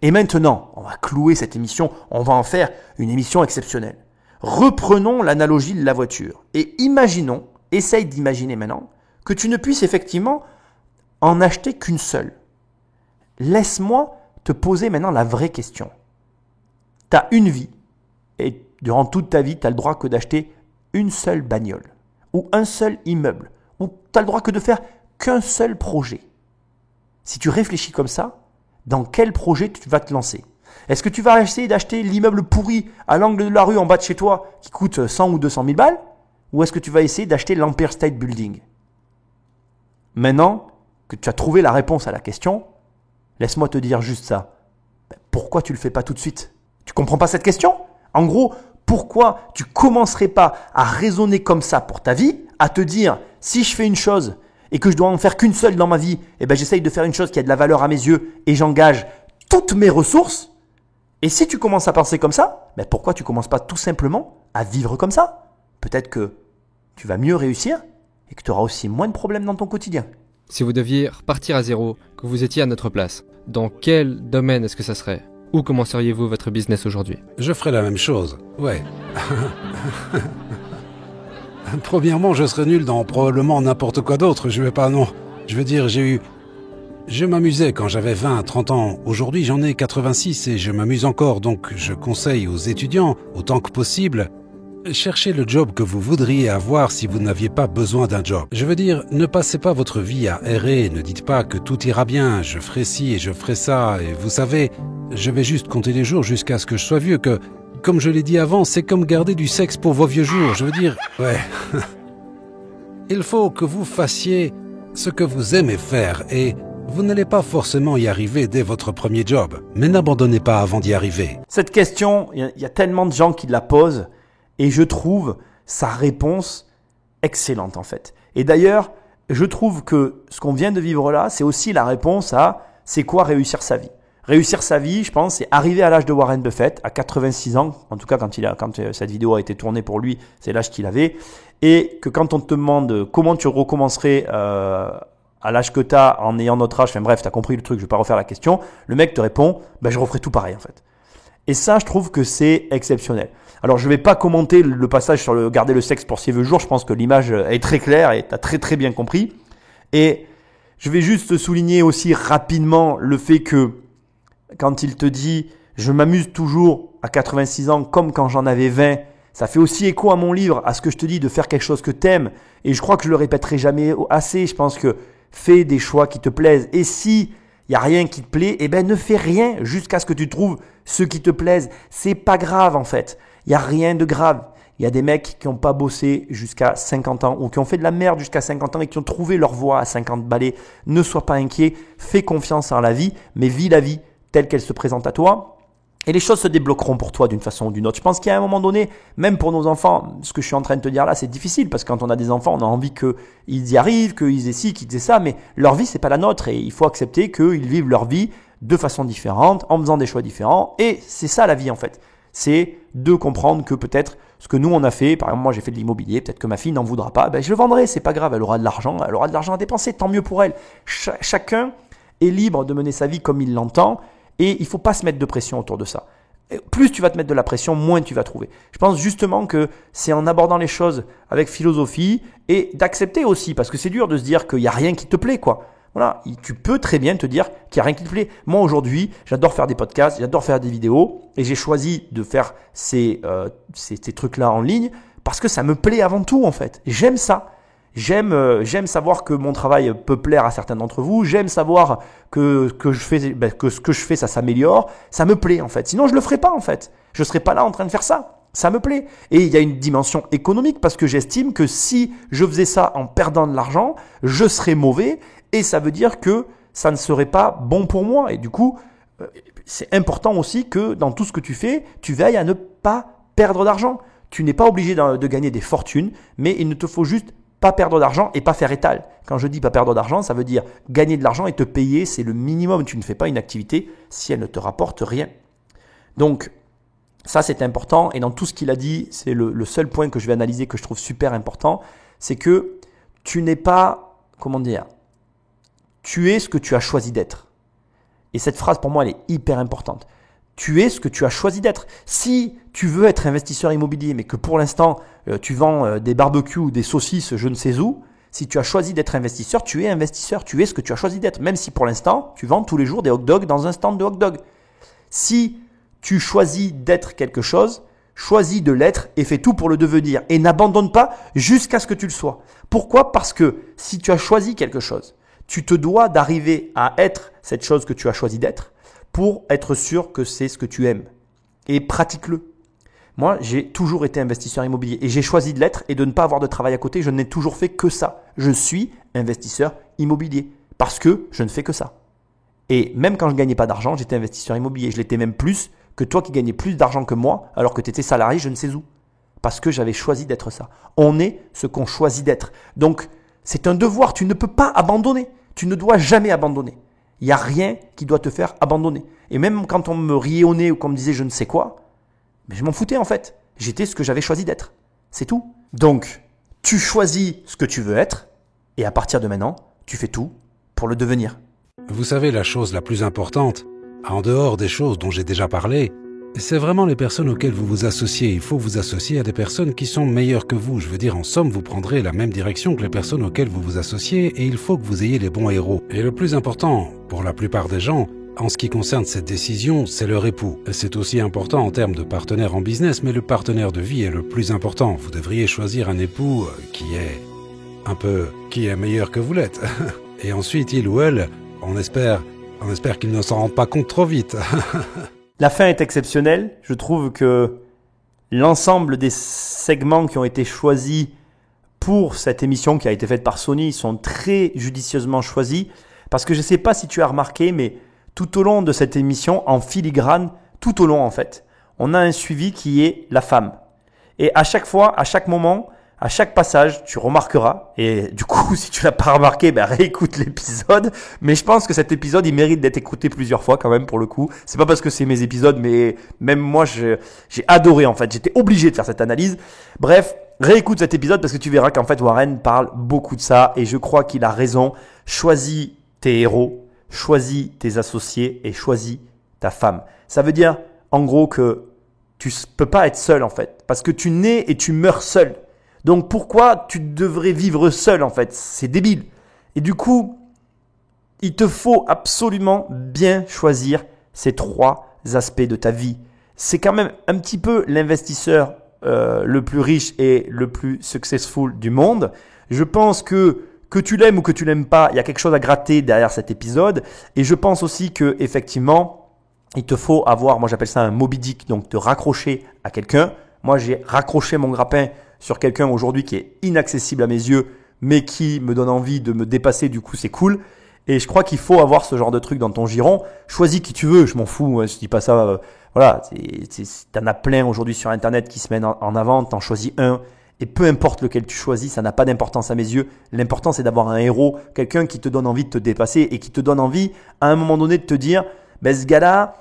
Et maintenant, on va clouer cette émission, on va en faire une émission exceptionnelle. Reprenons l'analogie de la voiture et essaye d'imaginer maintenant que tu ne puisses effectivement en acheter qu'une seule. Laisse-moi te poser maintenant la vraie question. Tu as une vie et durant toute ta vie, tu as le droit que d'acheter une seule bagnole ou un seul immeuble ou tu as le droit que de faire qu'un seul projet. Si tu réfléchis comme ça, dans quel projet tu vas te lancer? Est-ce que tu vas essayer d'acheter l'immeuble pourri à l'angle de la rue en bas de chez toi qui coûte 100 ou 200 000 balles? Ou est-ce que tu vas essayer d'acheter l'Empire State Building? Maintenant que tu as trouvé la réponse à la question, laisse-moi te dire juste ça. Pourquoi tu ne le fais pas tout de suite? Tu comprends pas cette question? En gros, pourquoi tu commencerais pas à raisonner comme ça pour ta vie, à te dire si je fais une chose et que je dois en faire qu'une seule dans ma vie, eh ben j'essaye de faire une chose qui a de la valeur à mes yeux et j'engage toutes mes ressources. Et si tu commences à penser comme ça, ben pourquoi tu commences pas tout simplement à vivre comme ça? Peut-être que tu vas mieux réussir et que tu auras aussi moins de problèmes dans ton quotidien. Si vous deviez repartir à zéro, que vous étiez à notre place, dans quel domaine est-ce que ça serait? Où commenceriez-vous votre business aujourd'hui? Je ferais la même chose, ouais. Premièrement, je serais nul dans probablement n'importe quoi d'autre. Je veux dire, je m'amusais quand j'avais 20, 30 ans. Aujourd'hui, j'en ai 86 et je m'amuse encore. Donc, je conseille aux étudiants, autant que possible, cherchez le job que vous voudriez avoir si vous n'aviez pas besoin d'un job. Je veux dire, ne passez pas votre vie à errer. Ne dites pas que tout ira bien. Je ferai ci et je ferai ça. Et vous savez, je vais juste compter les jours jusqu'à ce que je sois vieux, que comme je l'ai dit avant, c'est comme garder du sexe pour vos vieux jours. Je veux dire, ouais. Il faut que vous fassiez ce que vous aimez faire et vous n'allez pas forcément y arriver dès votre premier job. Mais n'abandonnez pas avant d'y arriver. Cette question, il y a tellement de gens qui la posent et je trouve sa réponse excellente en fait. Et d'ailleurs, je trouve que ce qu'on vient de vivre là, c'est aussi la réponse à c'est quoi réussir sa vie. Réussir sa vie, je pense, c'est arriver à l'âge de Warren Buffett, à 86 ans, en tout cas quand cette vidéo a été tournée pour lui, c'est l'âge qu'il avait, et que quand on te demande comment tu recommencerais à l'âge que tu as en ayant notre âge, enfin bref, tu as compris le truc, je ne vais pas refaire la question, le mec te répond, je referai tout pareil en fait. Et ça, je trouve que c'est exceptionnel. Alors, je ne vais pas commenter le passage sur le garder le sexe pour ses vieux jours, je pense que l'image est très claire et tu as très très bien compris. Et je vais juste souligner aussi rapidement le fait que quand il te dit « je m'amuse toujours à 86 ans comme quand j'en avais 20 », ça fait aussi écho à mon livre, à ce que je te dis de faire quelque chose que tu aimes. Et je crois que je le répéterai jamais assez. Je pense que fais des choix qui te plaisent. Et si il n'y a rien qui te plaît, ne fais rien jusqu'à ce que tu trouves ce qui te plaise. C'est pas grave en fait. Il n'y a rien de grave. Il y a des mecs qui n'ont pas bossé jusqu'à 50 ans ou qui ont fait de la merde jusqu'à 50 ans et qui ont trouvé leur voie à 50 balais. Ne sois pas inquiet. Fais confiance en la vie, mais vis la vie telle qu'elle se présente à toi. Et les choses se débloqueront pour toi d'une façon ou d'une autre. Je pense qu'à un moment donné, même pour nos enfants, ce que je suis en train de te dire là, c'est difficile parce que quand on a des enfants, on a envie qu'ils y arrivent, qu'ils aient ci, qu'ils aient ça, mais leur vie, c'est pas la nôtre et il faut accepter qu'ils vivent leur vie de façon différente, en faisant des choix différents. Et c'est ça la vie en fait. C'est de comprendre que peut-être ce que nous on a fait, par exemple moi j'ai fait de l'immobilier, peut-être que ma fille n'en voudra pas, je le vendrai, c'est pas grave, elle aura de l'argent à dépenser, tant mieux pour elle. Chacun est libre de mener sa vie comme il l'entend. Et il ne faut pas se mettre de pression autour de ça. Plus tu vas te mettre de la pression, moins tu vas trouver. Je pense justement que c'est en abordant les choses avec philosophie et d'accepter aussi, parce que c'est dur de se dire qu'il n'y a rien qui te plaît, quoi. Voilà, tu peux très bien te dire qu'il n'y a rien qui te plaît. Moi aujourd'hui, j'adore faire des podcasts, j'adore faire des vidéos et j'ai choisi de faire ces trucs-là en ligne parce que ça me plaît avant tout en fait. J'aime ça. J'aime savoir que mon travail peut plaire à certains d'entre vous. J'aime savoir que ce que je fais, ça s'améliore. Ça me plaît en fait. Sinon, je le ferais pas en fait. Je serais pas là en train de faire ça. Ça me plaît. Et il y a une dimension économique parce que j'estime que si je faisais ça en perdant de l'argent, je serais mauvais et ça veut dire que ça ne serait pas bon pour moi. Et du coup, c'est important aussi que dans tout ce que tu fais, tu veilles à ne pas perdre d'argent. Tu n'es pas obligé de gagner des fortunes, mais il ne te faut juste pas perdre d'argent et pas faire étal. Quand je dis pas perdre d'argent, ça veut dire gagner de l'argent et te payer, c'est le minimum. Tu ne fais pas une activité si elle ne te rapporte rien. Donc, ça c'est important. Et dans tout ce qu'il a dit, c'est le seul point que je vais analyser que je trouve super important, c'est que tu n'es pas, tu es ce que tu as choisi d'être. Et cette phrase pour moi, elle est hyper importante. Tu es ce que tu as choisi d'être. Si tu veux être investisseur immobilier, mais que pour l'instant, tu vends des barbecues ou des saucisses, je ne sais où, si tu as choisi d'être investisseur, tu es investisseur. Tu es ce que tu as choisi d'être. Même si pour l'instant, tu vends tous les jours des hot dogs dans un stand de hot dogs. Si tu choisis d'être quelque chose, choisis de l'être et fais tout pour le devenir. Et n'abandonne pas jusqu'à ce que tu le sois. Pourquoi ? Parce que si tu as choisi quelque chose, tu te dois d'arriver à être cette chose que tu as choisi d'être pour être sûr que c'est ce que tu aimes. Et pratique-le. Moi, j'ai toujours été investisseur immobilier et j'ai choisi de l'être et de ne pas avoir de travail à côté. Je n'ai toujours fait que ça. Je suis investisseur immobilier parce que je ne fais que ça. Et même quand je ne gagnais pas d'argent, j'étais investisseur immobilier. Je l'étais même plus que toi qui gagnais plus d'argent que moi alors que tu étais salarié je ne sais où. Parce que j'avais choisi d'être ça. On est ce qu'on choisit d'être. Donc, c'est un devoir. Tu ne peux pas abandonner. Tu ne dois jamais abandonner. Il n'y a rien qui doit te faire abandonner. Et même quand on me riait au nez ou qu'on me disait je ne sais quoi, je m'en foutais en fait. J'étais ce que j'avais choisi d'être. C'est tout. Donc, tu choisis ce que tu veux être et à partir de maintenant, tu fais tout pour le devenir. Vous savez, la chose la plus importante, en dehors des choses dont j'ai déjà parlé, c'est vraiment les personnes auxquelles vous vous associez. Il faut vous associer à des personnes qui sont meilleures que vous. Je veux dire, en somme, vous prendrez la même direction que les personnes auxquelles vous vous associez et il faut que vous ayez les bons héros. Et le plus important, pour la plupart des gens, en ce qui concerne cette décision, c'est leur époux. C'est aussi important en termes de partenaire en business, mais le partenaire de vie est le plus important. Vous devriez choisir un époux qui est meilleur que vous l'êtes. Et ensuite, il ou elle, on espère qu'il ne s'en rend pas compte trop vite. La fin est exceptionnelle. Je trouve que l'ensemble des segments qui ont été choisis pour cette émission qui a été faite par Sony sont très judicieusement choisis parce que je ne sais pas si tu as remarqué, mais tout au long de cette émission, en filigrane, tout au long en fait, on a un suivi qui est la femme. Et à chaque fois, à chaque moment, à chaque passage, tu remarqueras, et du coup, si tu l'as pas remarqué, ben réécoute l'épisode. Mais je pense que cet épisode, il mérite d'être écouté plusieurs fois quand même pour le coup. C'est pas parce que c'est mes épisodes, mais même moi, j'ai adoré en fait. J'étais obligé de faire cette analyse. Bref, réécoute cet épisode parce que tu verras qu'en fait Warren parle beaucoup de ça et je crois qu'il a raison. Choisis tes héros, choisis tes associés et choisis ta femme. Ça veut dire en gros que tu peux pas être seul en fait parce que tu nais et tu meurs seul. Donc pourquoi tu devrais vivre seul en fait? C'est débile. Et du coup, il te faut absolument bien choisir ces 3 aspects de ta vie. C'est quand même un petit peu l'investisseur le plus riche et le plus successful du monde. Je pense que tu l'aimes ou que tu l'aimes pas, il y a quelque chose à gratter derrière cet épisode. Et je pense aussi que effectivement, il te faut avoir, moi j'appelle ça un Moby Dick, donc te raccrocher à quelqu'un. Moi j'ai raccroché mon grappin sur quelqu'un aujourd'hui qui est inaccessible à mes yeux, mais qui me donne envie de me dépasser, du coup c'est cool. Et je crois qu'il faut avoir ce genre de truc dans ton giron. Choisis qui tu veux, je m'en fous, je dis pas ça. Voilà, t'en as plein aujourd'hui sur Internet qui se mettent en avant, t'en choisis un. Et peu importe lequel tu choisis, ça n'a pas d'importance à mes yeux. L'important c'est d'avoir un héros, quelqu'un qui te donne envie de te dépasser et qui te donne envie à un moment donné de te dire, ben ce gars-là,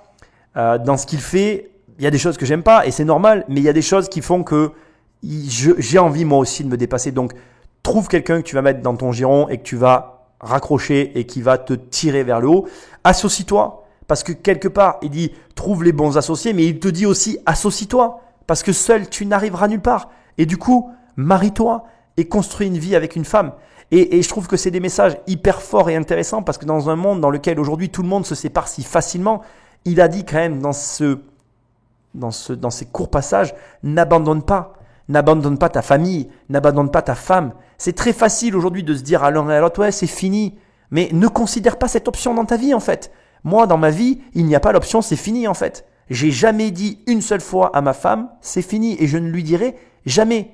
dans ce qu'il fait, il y a des choses que j'aime pas et c'est normal, mais il y a des choses qui font que j'ai envie moi aussi de me dépasser. Donc trouve quelqu'un que tu vas mettre dans ton giron et que tu vas raccrocher et qui va te tirer vers le haut. Associe-toi parce que quelque part il dit trouve les bons associés, mais il te dit aussi associe-toi parce que seul tu n'arriveras nulle part. Et du coup marie-toi et construis une vie avec une femme. Et je trouve que c'est des messages hyper forts et intéressants parce que dans un monde dans lequel aujourd'hui tout le monde se sépare si facilement, il a dit quand même dans ces courts passages, n'abandonne pas ta famille, n'abandonne pas ta femme. C'est très facile aujourd'hui de se dire à l'un et à l'autre, ouais, c'est fini. Mais ne considère pas cette option dans ta vie, en fait. Moi, dans ma vie, il n'y a pas l'option, c'est fini, en fait. J'ai jamais dit une seule fois à ma femme, c'est fini. Et je ne lui dirai jamais.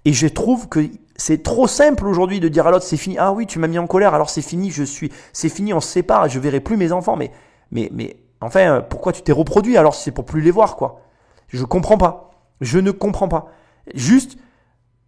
Et je trouve que c'est trop simple aujourd'hui de dire à l'autre, c'est fini. Ah oui, tu m'as mis en colère, alors c'est fini, c'est fini, on se sépare, je verrai plus mes enfants. Mais enfin, pourquoi tu t'es reproduit alors si c'est pour plus les voir, quoi? Je comprends pas. Je ne comprends pas. Juste,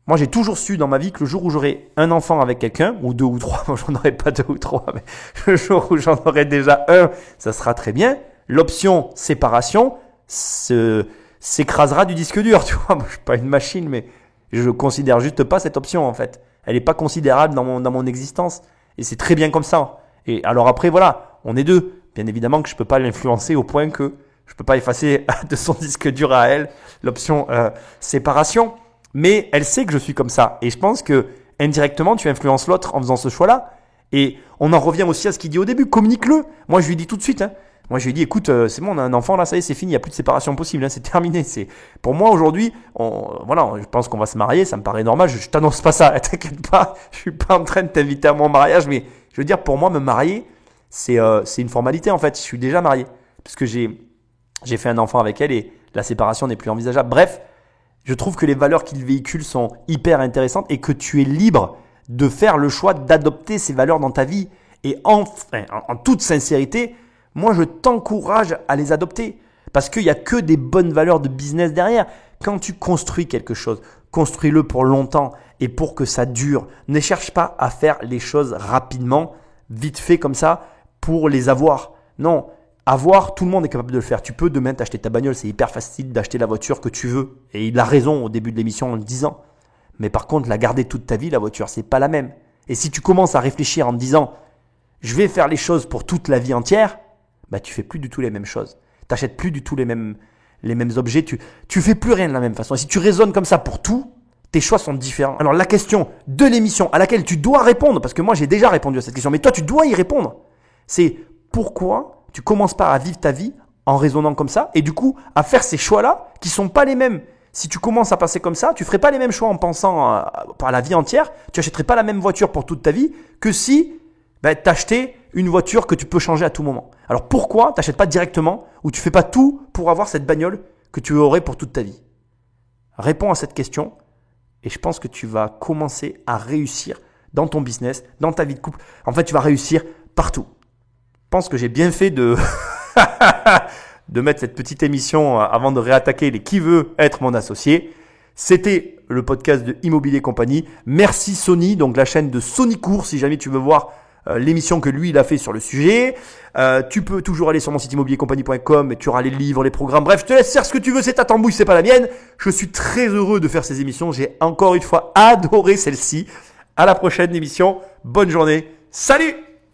moi j'ai toujours su dans ma vie que le jour où j'aurai un enfant avec quelqu'un, ou 2 ou 3, moi j'en aurai pas 2 ou 3, mais le jour où j'en aurai déjà un, ça sera très bien. L'option séparation s'écrasera du disque dur, tu vois. Moi je suis pas une machine, mais je considère juste pas cette option en fait. Elle est pas considérable dans mon existence. Et c'est très bien comme ça. Et alors après voilà, on est 2. Bien évidemment que je peux pas l'influencer au point que je peux pas effacer de son disque dur à elle l'option séparation, mais elle sait que je suis comme ça. Et je pense que indirectement, tu influences l'autre en faisant ce choix-là. Et on en revient aussi à ce qu'il dit au début, communique-le. Moi, je lui dis tout de suite. Moi, je lui dis, écoute, c'est bon, on a un enfant là, ça y est, c'est fini, il n'y a plus de séparation possible, c'est terminé. Pour moi aujourd'hui, voilà, je pense qu'on va se marier, ça me paraît normal. Je t'annonce pas ça, t'inquiète pas. Je suis pas en train de t'inviter à mon mariage, mais je veux dire, pour moi, me marier, c'est une formalité en fait. Je suis déjà marié parce que j'ai fait un enfant avec elle et la séparation n'est plus envisageable. Bref, je trouve que les valeurs qu'il véhicule sont hyper intéressantes et que tu es libre de faire le choix d'adopter ces valeurs dans ta vie. Et en toute sincérité, moi je t'encourage à les adopter parce qu'il n'y a que des bonnes valeurs de business derrière. Quand tu construis quelque chose, construis-le pour longtemps et pour que ça dure. Ne cherche pas à faire les choses rapidement, vite fait comme ça pour les avoir. Non. Avoir, tout le monde est capable de le faire. Tu peux demain t'acheter ta bagnole, c'est hyper facile d'acheter la voiture que tu veux. Et il a raison au début de l'émission en le disant. Mais par contre, la garder toute ta vie, la voiture, c'est pas la même. Et si tu commences à réfléchir en te disant, je vais faire les choses pour toute la vie entière, bah tu fais plus du tout les mêmes choses. T'achètes plus du tout les mêmes objets. Tu fais plus rien de la même façon. Et si tu raisonnes comme ça pour tout, tes choix sont différents. Alors la question de l'émission à laquelle tu dois répondre, parce que moi j'ai déjà répondu à cette question, mais toi tu dois y répondre, c'est pourquoi tu commences pas à vivre ta vie en raisonnant comme ça et du coup à faire ces choix-là qui sont pas les mêmes. Si tu commences à passer comme ça, tu ferais pas les mêmes choix en pensant à la vie entière. Tu achèterais pas la même voiture pour toute ta vie que si t'achetais une voiture que tu peux changer à tout moment. Alors pourquoi t'achètes pas directement ou tu fais pas tout pour avoir cette bagnole que tu aurais pour toute ta vie? Réponds à cette question et je pense que tu vas commencer à réussir dans ton business, dans ta vie de couple. En fait, tu vas réussir partout. Je pense que j'ai bien fait de mettre cette petite émission avant de réattaquer les qui veut être mon associé. C'était le podcast de Immobilier Compagnie. Merci Sony, donc la chaîne de Sony Cours, si jamais tu veux voir l'émission que lui il a fait sur le sujet. Tu peux toujours aller sur mon site immobiliercompagnie.com et tu auras les livres, les programmes. Bref, je te laisse faire ce que tu veux, c'est ta tambouille, c'est pas la mienne. Je suis très heureux de faire ces émissions. J'ai encore une fois adoré celle-ci. À la prochaine émission. Bonne journée. Salut!